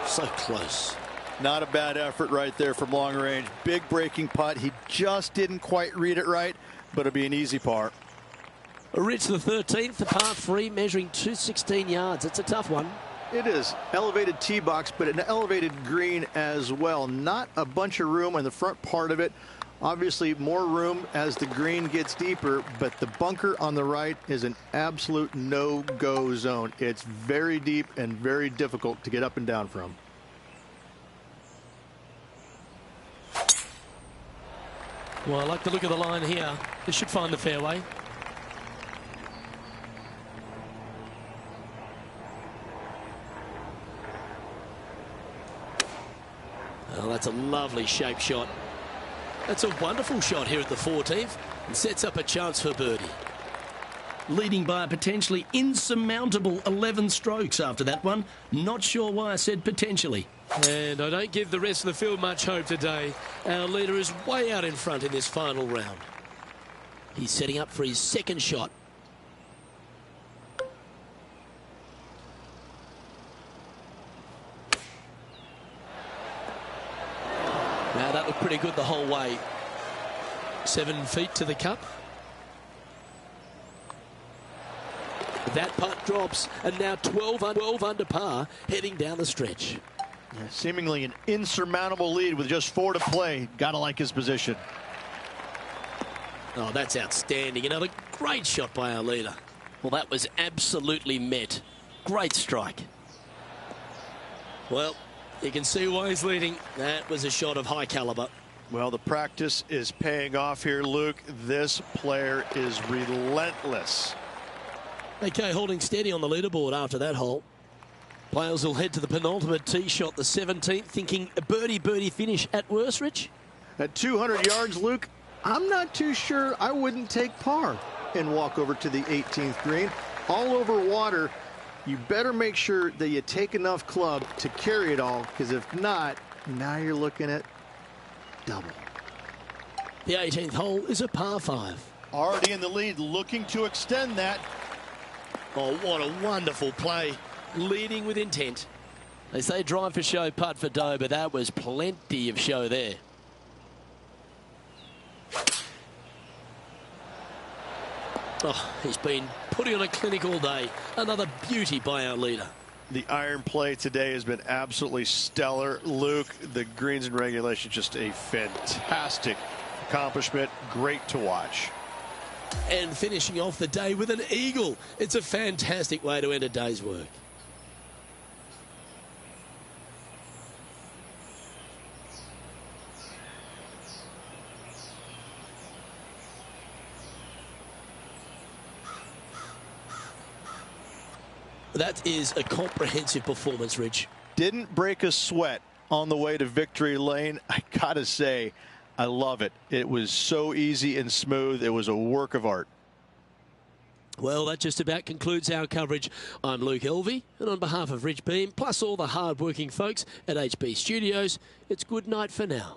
So close. Not a bad effort right there from long range. Big breaking putt. He just didn't quite read it right, but it'll be an easy par. Rich, the 13th, the par 3, measuring 216 yards. It's a tough one. It is. Elevated tee box, but an elevated green as well. Not a bunch of room in the front part of it. Obviously, more room as the green gets deeper, but the bunker on the right is an absolute no-go zone. It's very deep and very difficult to get up and down from. Well, I like the look of the line here. This should find the fairway. Oh, that's a lovely shape shot. That's a wonderful shot here at the 14th and sets up a chance for birdie. Leading by a potentially insurmountable 11 strokes after that one. Not sure why I said potentially. And I don't give the rest of the field much hope today. Our leader is way out in front in this final round. He's setting up for his second shot. Now that looked pretty good the whole way. 7 feet to the cup. That putt drops, and now 12 under par, heading down the stretch. Yeah, seemingly an insurmountable lead with just 4 to play. Gotta like his position. Oh, that's outstanding. Another great shot by our leader. Well, that was absolutely met. Great strike. Well, you can see why he's leading. That was a shot of high caliber. Well, the practice is paying off here, Luke. This player is relentless. Okay, holding steady on the leaderboard after that hole. Players will head to the penultimate tee shot, the 17th, thinking a birdie finish at worst, Rich. At 200 yards, Luke, I'm not too sure I wouldn't take par and walk over to the 18th green. All over water, you better make sure that you take enough club to carry it all, because if not, now you're looking at double. The 18th hole is a par 5. Already in the lead, looking to extend that. Oh, what a wonderful play. Leading with intent. They say drive for show, putt for dough, but that was plenty of show there. Oh, he's been putting on a clinic all day. Another beauty by our leader. The iron play today has been absolutely stellar. Luke, the greens and regulation, just a fantastic accomplishment. Great to watch. And finishing off the day with an eagle. It's a fantastic way to end a day's work. That is a comprehensive performance, Rich. Didn't break a sweat on the way to victory lane. I gotta say, I love it. It was so easy and smooth. It was a work of art. Well, that just about concludes our coverage. I'm Luke Elvey, and on behalf of Rich Beam, plus all the hard-working folks at HB Studios, it's good night for now.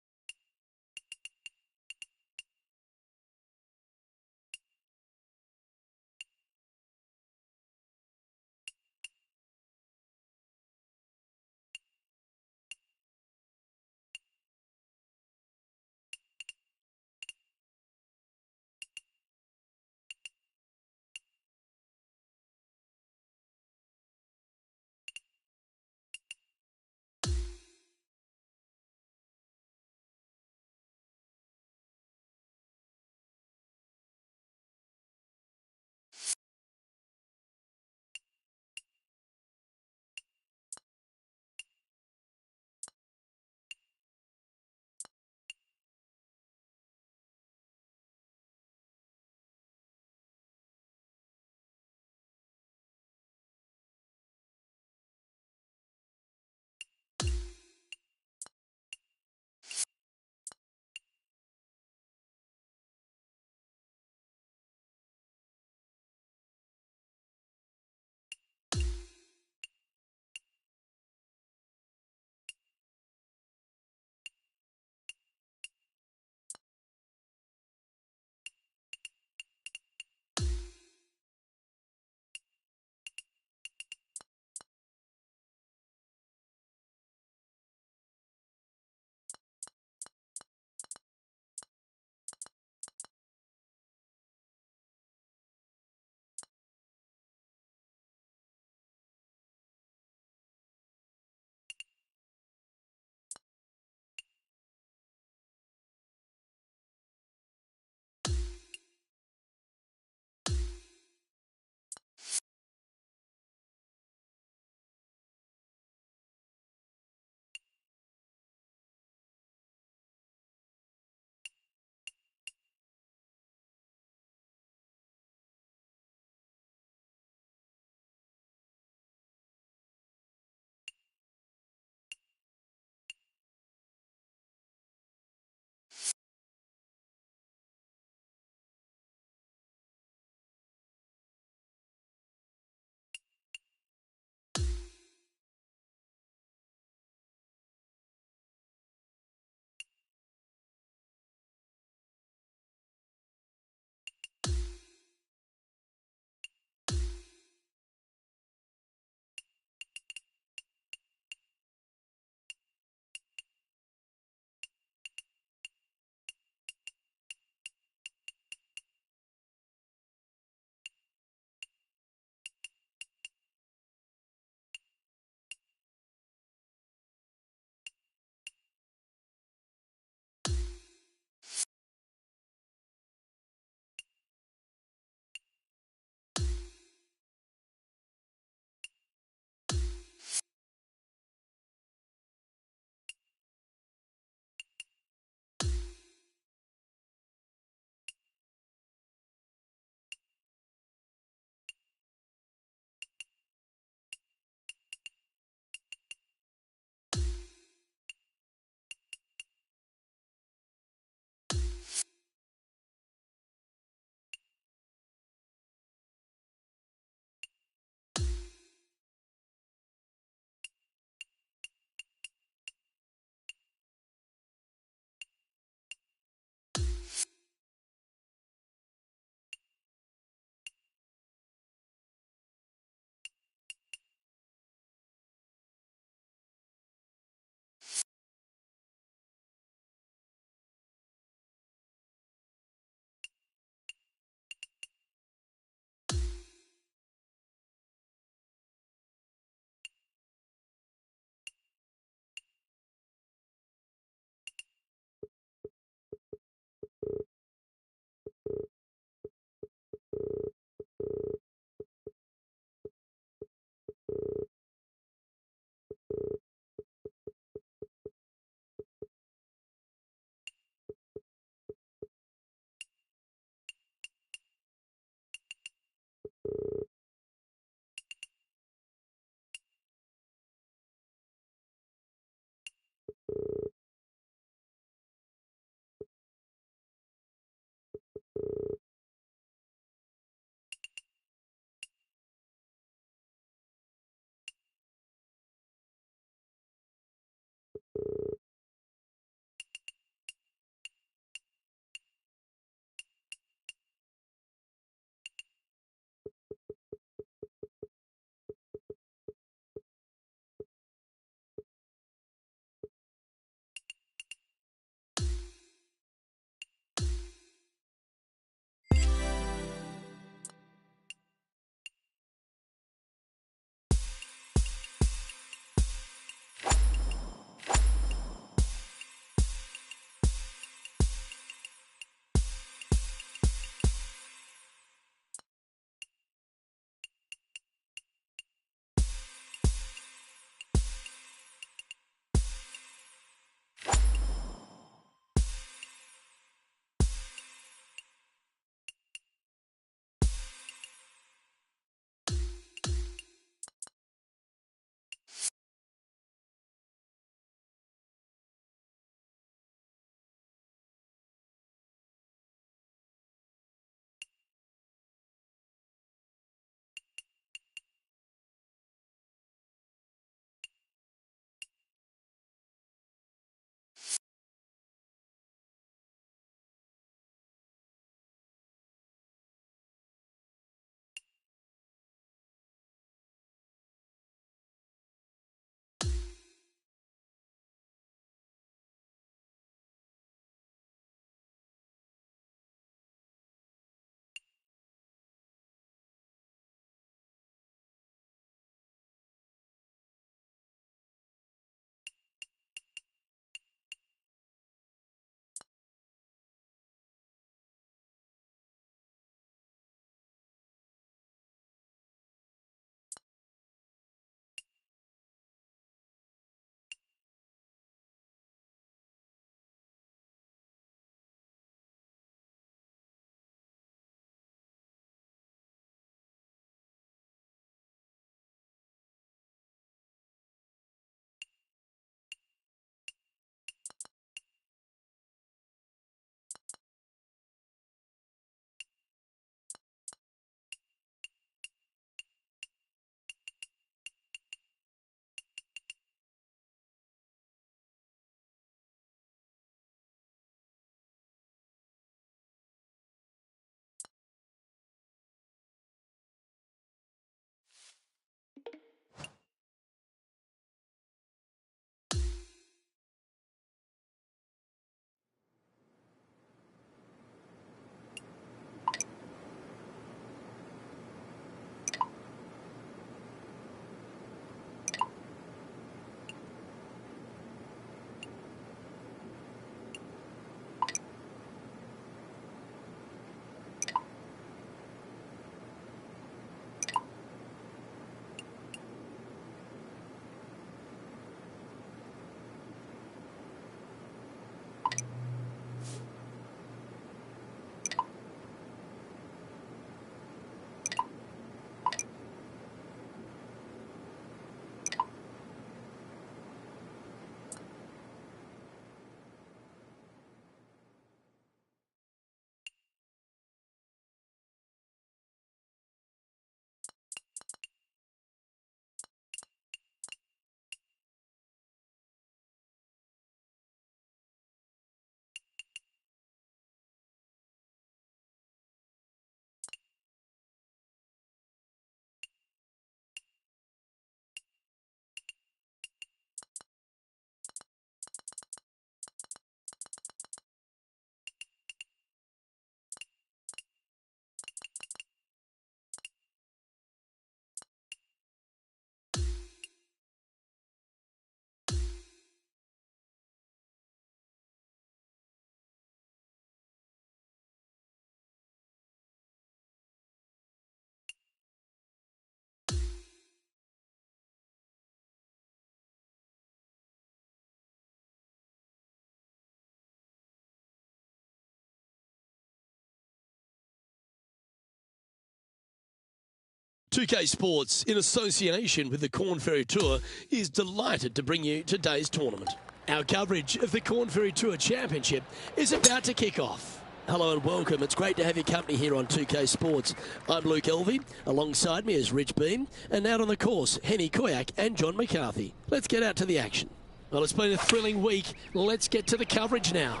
2K Sports, in association with the Corn Ferry Tour, is delighted to bring you today's tournament. Our coverage of the Corn Ferry Tour Championship is about to kick off. Hello and welcome. It's great to have your company here on 2K Sports. I'm Luke Elvey. Alongside me is Rich Beam. And out on the course, Henny Koyak and John McCarthy. Let's get out to the action. Well, it's been a thrilling week. Let's get to the coverage now.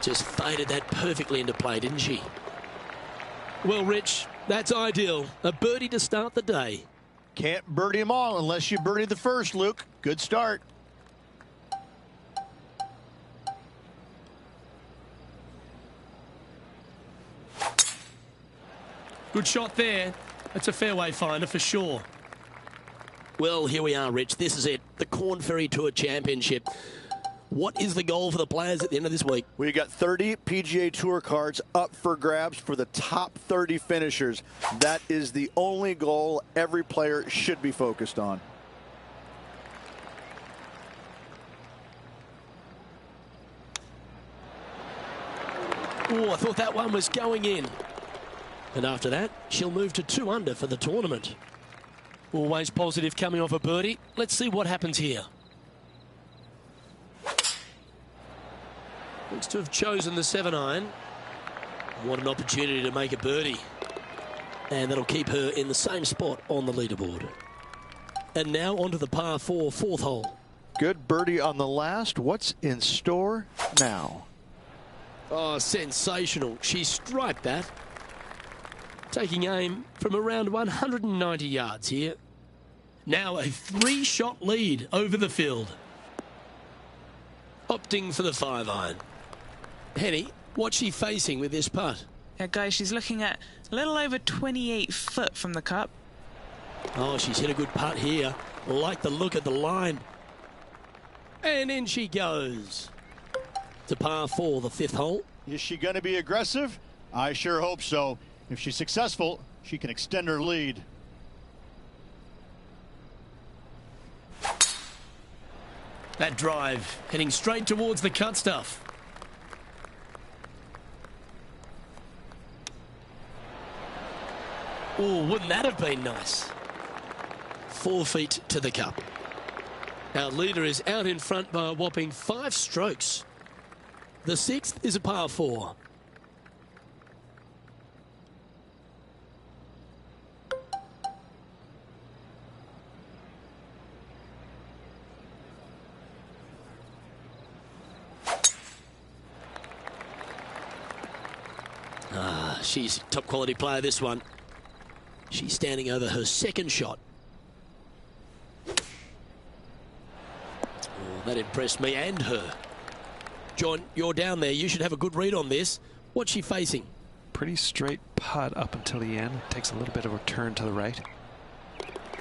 Just faded that perfectly into play, didn't she? Well, Rich, that's ideal. A birdie to start the day. Can't birdie them all unless you birdie the first, Luke. Good start. Good shot there. It's a fairway finder for sure. Well, here we are, Rich. This is it. The Corn Ferry Tour Championship. What is the goal for the players at the end of this week? We got 30 PGA Tour cards up for grabs for the top 30 finishers. That is the only goal every player should be focused on. Oh, I thought that one was going in. And after that, she'll move to 2 under for the tournament. Always positive coming off a birdie. Let's see what happens here. Looks to have chosen the 7-iron. What an opportunity to make a birdie. And that'll keep her in the same spot on the leaderboard. And now onto the par 4 fourth hole. Good birdie on the last. What's in store now? Oh, sensational. She striped that. Taking aim from around 190 yards here. Now a 3-shot lead over the field. Opting for the 5-iron. Henny, what's she facing with this putt? Yeah, guys, she's looking at a little over 28 foot from the cup. Oh, she's hit a good putt here. Like the look of the line. And in she goes. To par 4, the 5th hole. Is she going to be aggressive? I sure hope so. If she's successful, she can extend her lead. That drive heading straight towards the cut stuff. Oh, wouldn't that have been nice? 4 feet to the cup. Our leader is out in front by a whopping 5 strokes. The 6th is a par 4. She's a top quality player, this one. She's standing over her 2nd shot. Oh, that impressed me and her. John, you're down there. You should have a good read on this. What's she facing? Pretty straight putt up until the end. Takes a little bit of a turn to the right.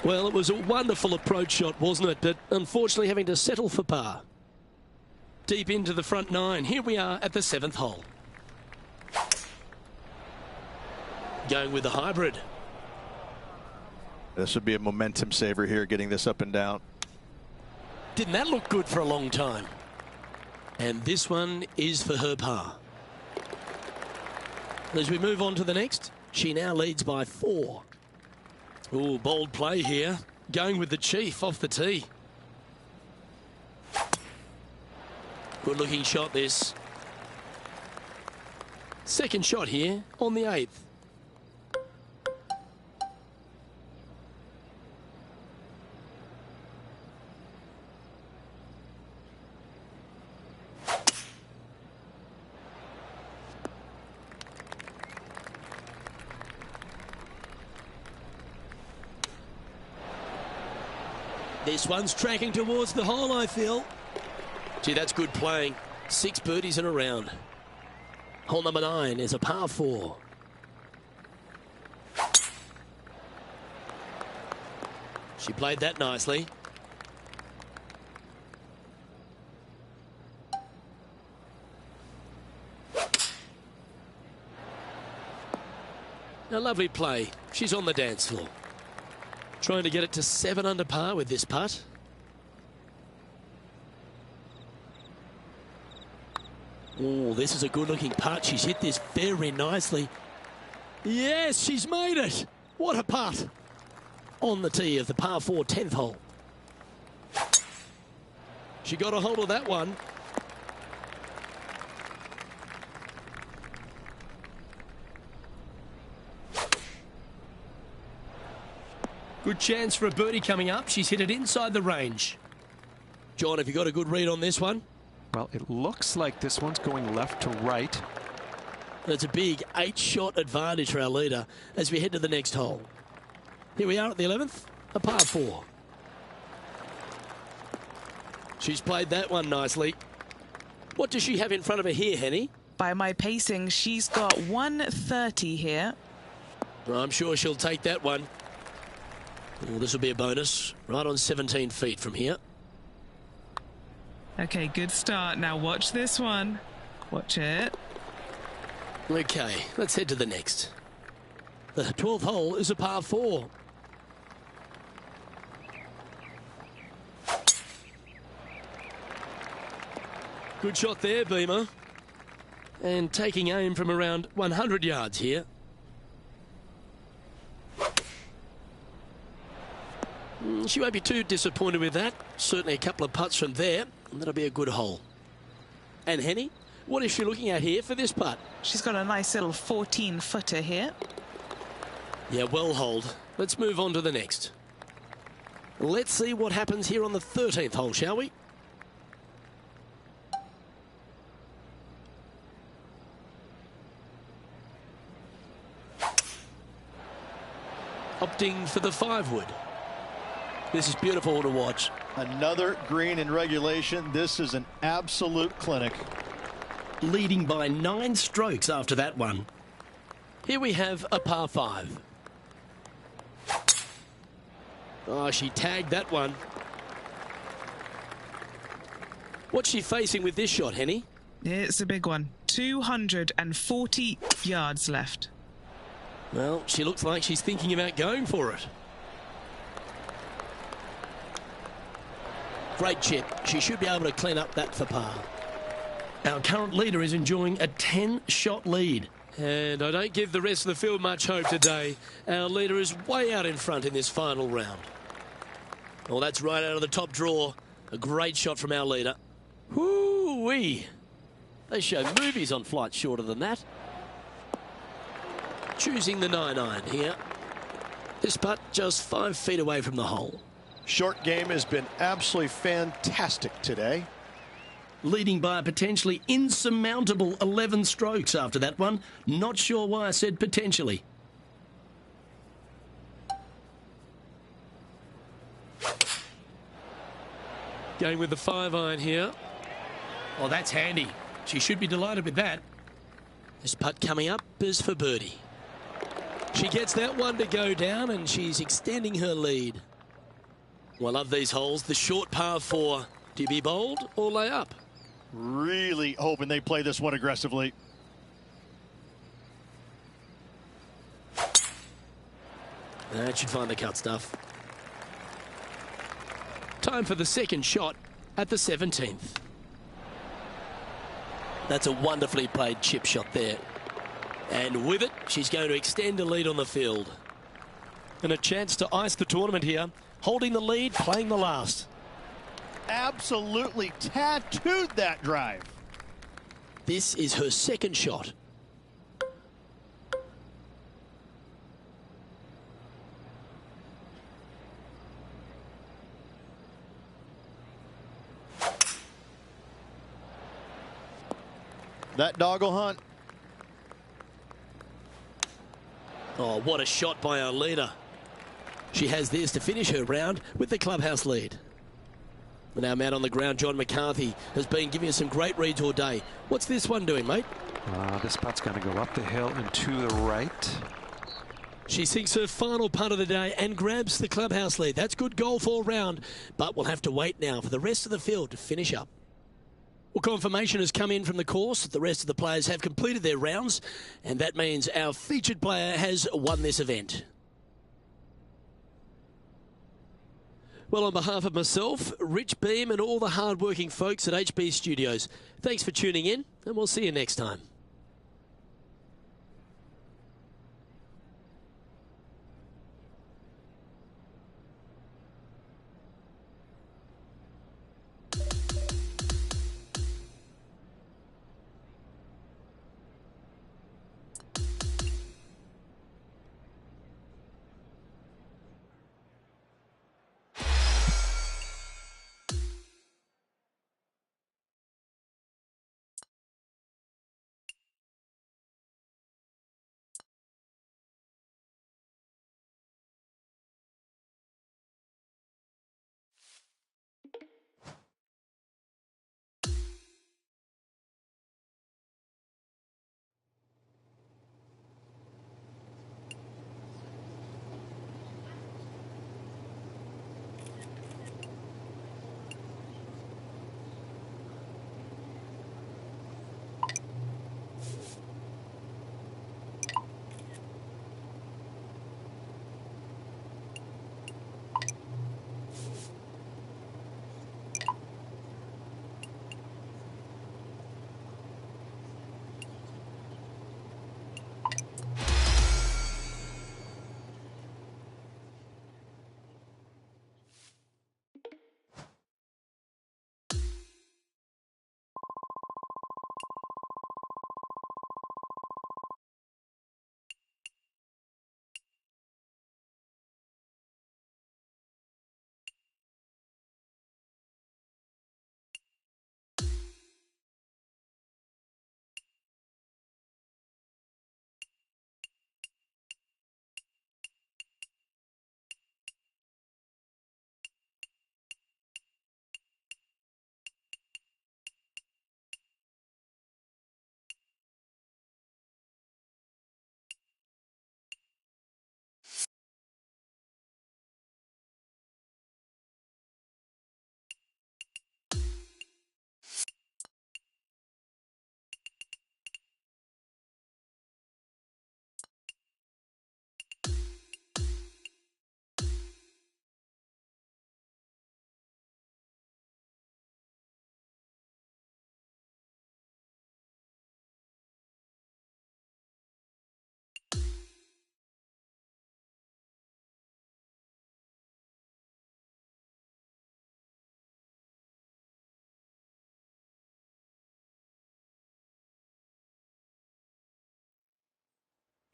Well, it was a wonderful approach shot, wasn't it? But unfortunately having to settle for par. Deep into the front 9. Here we are at the 7th hole. Going with the hybrid. This would be a momentum saver here, getting this up and down. Didn't that look good for a long time? And this one is for her par. As we move on to the next, she now leads by 4. Oh, bold play here. Going with the Chief off the tee. Good looking shot this. 2nd shot here on the 8th. This one's tracking towards the hole, I feel. Gee, that's good playing. 6 birdies in a round. Hole number 9 is a par 4. She played that nicely. A lovely play. She's on the dance floor. Trying to get it to 7 under par with this putt. Oh, this is a good looking putt. She's hit this very nicely. Yes, she's made it. What a putt on the tee of the par 4 10th hole. She got a hold of that one. Good chance for a birdie coming up. She's hit it inside the range. John, have you got a good read on this one? Well, it looks like this one's going left to right. That's a big 8-shot advantage for our leader as we head to the next hole. Here we are at the 11th, a par 4. She's played that one nicely. What does she have in front of her here, Henny? By my pacing, she's got 130 here. Well, I'm sure she'll take that one. Oh, this will be a bonus. Right on 17 feet from here. Okay, good start. Now watch this one. Watch it. Okay, let's head to the next. The 12th hole is a par 4. Good shot there, Beamer. And taking aim from around 100 yards here. She won't be too disappointed with that. Certainly a couple of putts from there, and that'll be a good hole. And Henny, what is she looking at here for this putt? She's got a nice little 14-footer here. Yeah, well holed. Let's move on to the next. Let's see what happens here on the 13th hole, shall we? Opting for the 5-wood. This is beautiful to watch. Another green in regulation. This is an absolute clinic. Leading by 9 strokes after that one. Here we have a par 5. Oh, she tagged that one. What's she facing with this shot, Henny? It's a big one. 240 yards left. Well, she looks like she's thinking about going for it. Great chip. She should be able to clean up that for par. Our current leader is enjoying a 10-shot lead. And I don't give the rest of the field much hope today. Our leader is way out in front in this final round. Well, that's right out of the top draw. A great shot from our leader. Whoo-wee. They show movies on flights shorter than that. Choosing the 9-iron here. This putt just 5 feet away from the hole. Short game has been absolutely fantastic today. Leading by a potentially insurmountable 11 strokes after that one. Not sure why I said potentially. Going with the 5-iron here. Oh, that's handy. She should be delighted with that. This putt coming up is for birdie. She gets that one to go down and she's extending her lead. Well, I love these holes. The short par 4. Do you be bold or lay up? Really hoping they play this one aggressively. That should find the cut stuff. Time for the second shot at the 17th. That's a wonderfully played chip shot there. And with it, she's going to extend a lead on the field. And a chance to ice the tournament here. Holding the lead, playing the last. Absolutely tattooed that drive. This is her second shot. That dog will hunt. Oh, what a shot by our leader. She has this to finish her round with the clubhouse lead. And our man on the ground, John McCarthy, has been giving us some great reads all day. What's this one doing, mate? This putt's going to go up the hill and to the right. She sinks her final putt of the day and grabs the clubhouse lead. That's good golf all round, but we'll have to wait now for the rest of the field to finish up. Well, confirmation has come in from the course that the rest of the players have completed their rounds, and that means our featured player has won this event. Well, on behalf of myself, Rich Beam, and all the hard-working folks at HB Studios, thanks for tuning in, and we'll see you next time.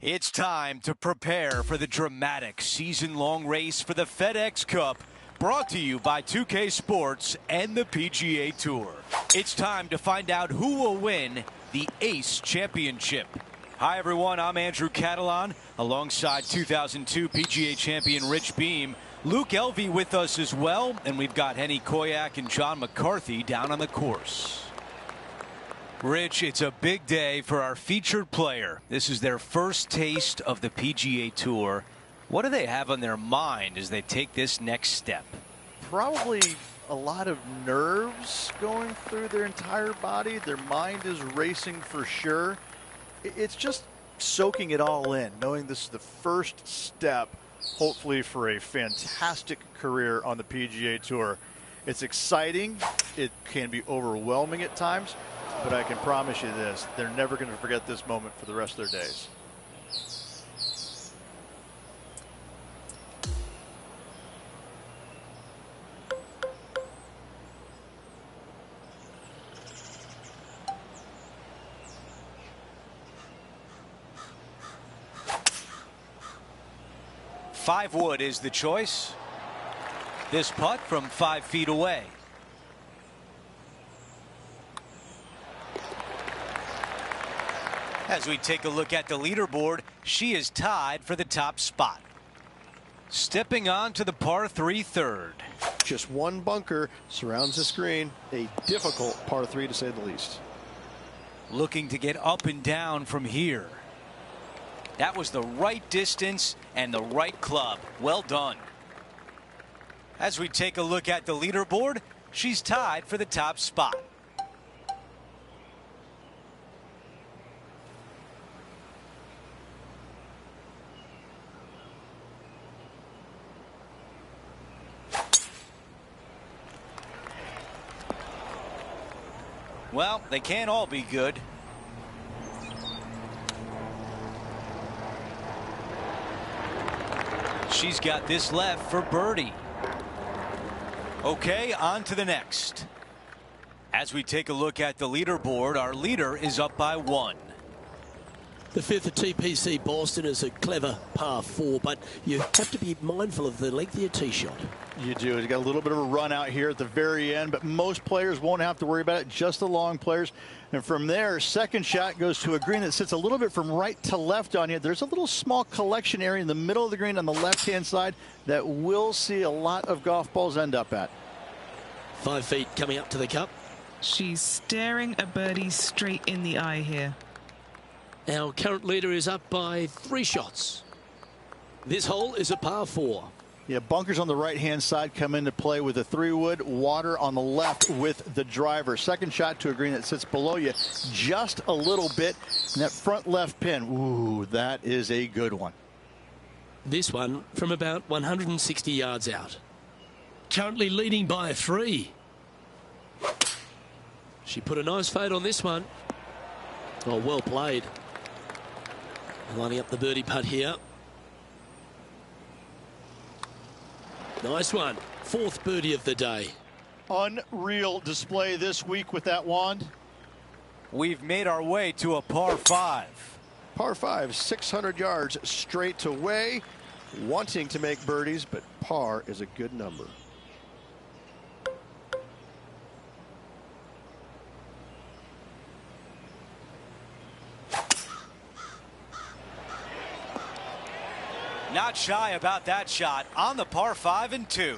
It's time to prepare for the dramatic season-long race for the FedEx Cup, brought to you by 2K Sports and the PGA Tour. It's time to find out who will win the Ace Championship. Hi, everyone. I'm Andrew Catalan, alongside 2002 PGA champion Rich Beam. Luke Elvey with us as well, and we've got Henny Koyak and John McCarthy down on the course. Rich, it's a big day for our featured player. This is their first taste of the PGA Tour. What do they have on their mind as they take this next step? Probably a lot of nerves going through their entire body. Their mind is racing for sure. It's just soaking it all in, knowing this is the first step, hopefully, for a fantastic career on the PGA Tour. It's exciting. It can be overwhelming at times. But I can promise you this, they're never going to forget this moment for the rest of their days. Five wood is the choice. This putt from 5 feet away. As we take a look at the leaderboard, she is tied for the top spot. Stepping on to the par 3 third. Just one bunker surrounds the screen. A difficult par 3 to say the least. Looking to get up and down from here. That was the right distance and the right club. Well done. As we take a look at the leaderboard, she's tied for the top spot. Well, they can't all be good. She's got this left for birdie. Okay, on to the next. As we take a look at the leaderboard, our leader is up by 1. The fifth at TPC Boston is a clever par 4, but you have to be mindful of the length of your tee shot. You do. You got a little bit of a run out here at the very end, but most players won't have to worry about it, just the long players. And from there, second shot goes to a green that sits a little bit from right to left on you. There's a little small collection area in the middle of the green on the left-hand side that we'll see a lot of golf balls end up at. 5 feet coming up to the cup. She's staring a birdie straight in the eye here. Our current leader is up by 3 shots. This hole is a par 4. Yeah, bunkers on the right-hand side come into play with the 3-wood, water on the left with the driver. Second shot to a green that sits below you just a little bit. And that front left pin, ooh, that is a good one. This one from about 160 yards out. Currently leading by 3. She put a nice fade on this one. Oh, well played. Lining up the birdie putt here. Nice one. 4th birdie of the day. Unreal display this week with that wand. We've made our way to a par 5. Par 5, 600 yards straight away. Wanting to make birdies, but par is a good number. Not shy about that shot on the par 5 and 2.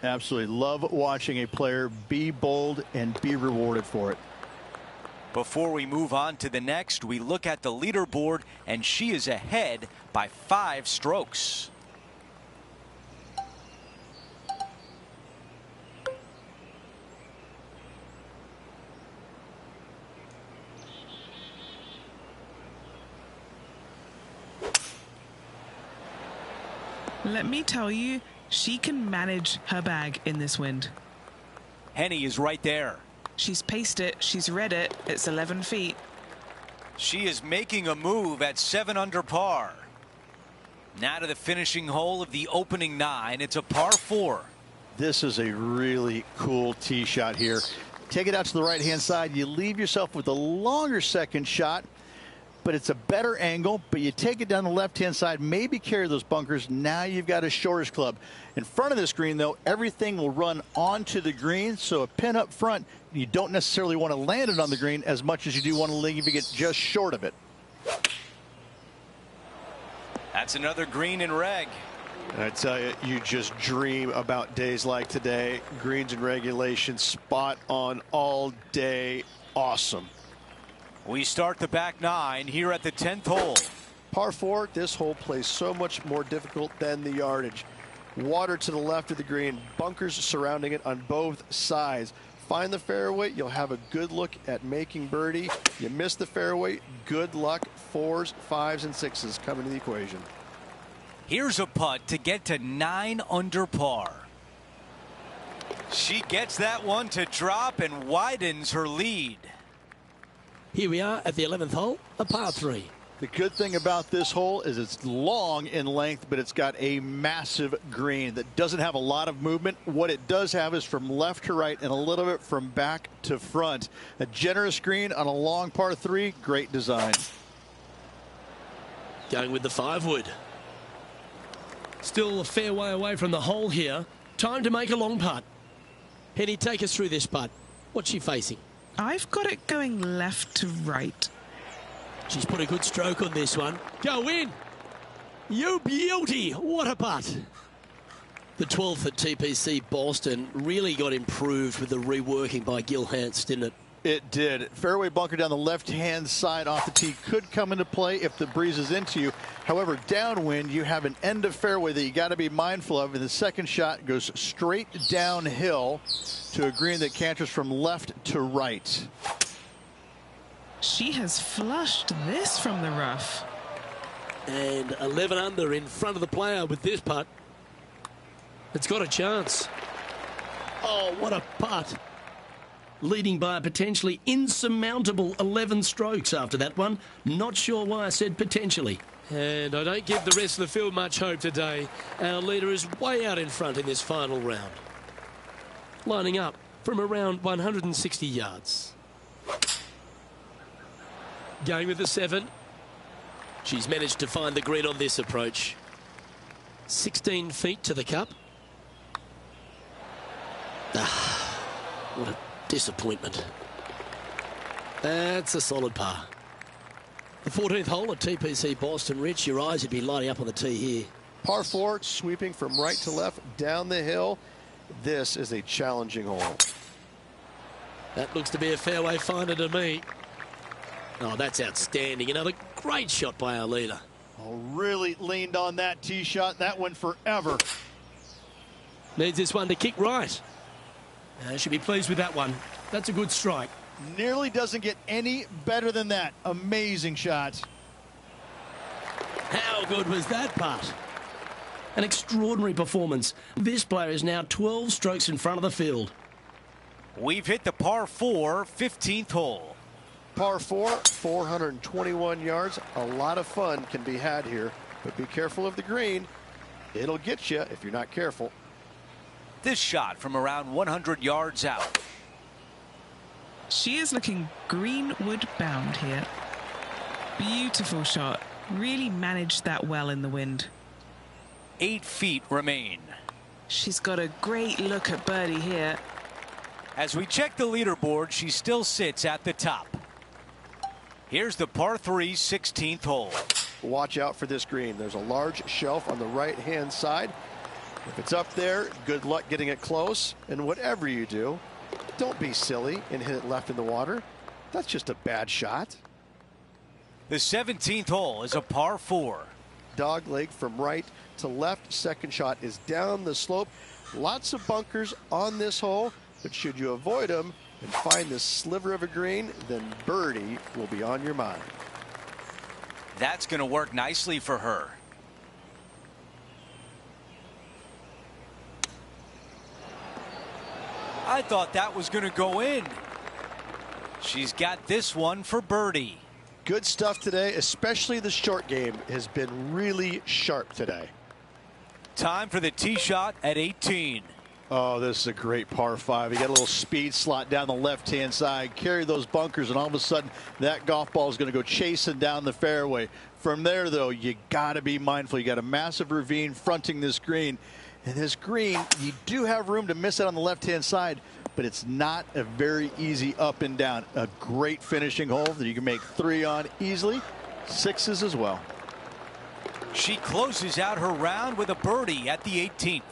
Absolutely love watching a player be bold and be rewarded for it. Before we move on to the next, we look at the leaderboard, and she is ahead by 5 strokes. Let me tell you, she can manage her bag in this wind. Henny is right there. She's paced it. She's read it. It's 11 feet. She is making a move at 7 under par. Now to the finishing hole of the opening 9. It's a par 4. This is a really cool tee shot here. Take it out to the right-hand side. You leave yourself with a longer second shot. but it's a better angle. But you take it down the left-hand side, maybe carry those bunkers. Now you've got a shortish club. In front of this green, though, everything will run onto the green. So a pin up front, you don't necessarily want to land it on the green as much as you do want to leave it just short of it. That's another green in reg. And I tell you, you just dream about days like today. Greens and regulation, spot on all day. Awesome. We start the back nine here at the 10th hole. Par 4, this hole plays so much more difficult than the yardage. Water to the left of the green, bunkers surrounding it on both sides. Find the fairway, you'll have a good look at making birdie. You miss the fairway, good luck. 4s, 5s, and 6s come into the equation. Here's a putt to get to 9 under par. She gets that one to drop and widens her lead. Here we are at the 11th hole, a par 3. The good thing about this hole is it's long in length, but it's got a massive green that doesn't have a lot of movement. What it does have is from left to right and a little bit from back to front. A generous green on a long par 3, great design. Going with the 5-wood. Still a fair way away from the hole here. Time to make a long putt. Henny, take us through this putt. What's she facing? I've got it going left to right. She's put a good stroke on this one. Go in. You beauty. What a putt. The 12th at TPC Boston really got improved with the reworking by Gil Hance, didn't it? It did. Fairway bunker down the left-hand side off the tee could come into play if the breeze is into you. However, downwind, you have an end of fairway that you got to be mindful of. And the second shot goes straight downhill to a green that canters from left to right. She has flushed this from the rough. And 11 under in front of the player with this putt. It's got a chance. Oh, what a putt. Leading by a potentially insurmountable 11 strokes after that one. Not sure why I said potentially. And I don't give the rest of the field much hope today. Our leader is way out in front in this final round. Lining up from around 160 yards. Going with the 7. She's managed to find the green on this approach. 16 feet to the cup. What a disappointment. That's a solid par. The 14th hole at TPC Boston. Rich, your eyes would be lighting up on the tee here. Par 4, sweeping from right to left down the hill. This is a challenging hole. That looks to be a fairway finder to me. Oh, that's outstanding. Another great shot by our leader. Oh, really leaned on that tee shot. That went forever. Needs this one to kick right. Should be pleased with that one. That's a good strike. Nearly doesn't get any better than that. Amazing shot. How good was that putt? An extraordinary performance. This player is now 12 strokes in front of the field. We've hit the par 4, 15th hole. Par 4, 421 yards. A lot of fun can be had here, but be careful of the green. It'll get you if you're not careful. This shot from around 100 yards out. She is looking greenwood bound here. Beautiful shot. Really managed that well in the wind. 8 feet remain. She's got a great look at birdie here. As we check the leaderboard, she still sits at the top. Here's the par 3, 16th hole. Watch out for this green. There's a large shelf on the right-hand side. If it's up there, good luck getting it close. And whatever you do, don't be silly and hit it left in the water. That's just a bad shot. The 17th hole is a par 4. Dog leg from right to left. Second shot is down the slope. Lots of bunkers on this hole, but should you avoid them and find this sliver of a green, then birdie will be on your mind. That's going to work nicely for her. I thought that was going to go in. She's got this one for birdie. Good stuff today, especially the short game has been really sharp today. Time for the tee shot at 18. Oh, this is a great par 5. You got a little speed slot down the left-hand side, carry those bunkers, and all of a sudden that golf ball is going to go chasing down the fairway. From there, though, you got to be mindful. You got a massive ravine fronting this green. And this green, you do have room to miss it on the left-hand side, but it's not a very easy up and down. A great finishing hole that you can make 3 on easily, 6s as well. She closes out her round with a birdie at the 18th.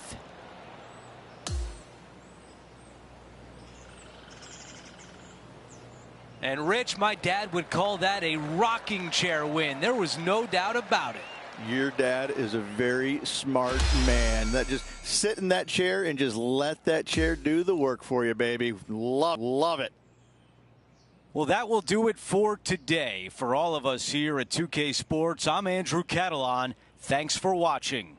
And Rich, my dad would call that a rocking chair win. There was no doubt about it. Your dad is a very smart man. That just sit in that chair and just let that chair do the work for you, baby. Love it. Well, that will do it for today. For all of us here at 2K Sports, I'm Andrew Catalan. Thanks for watching.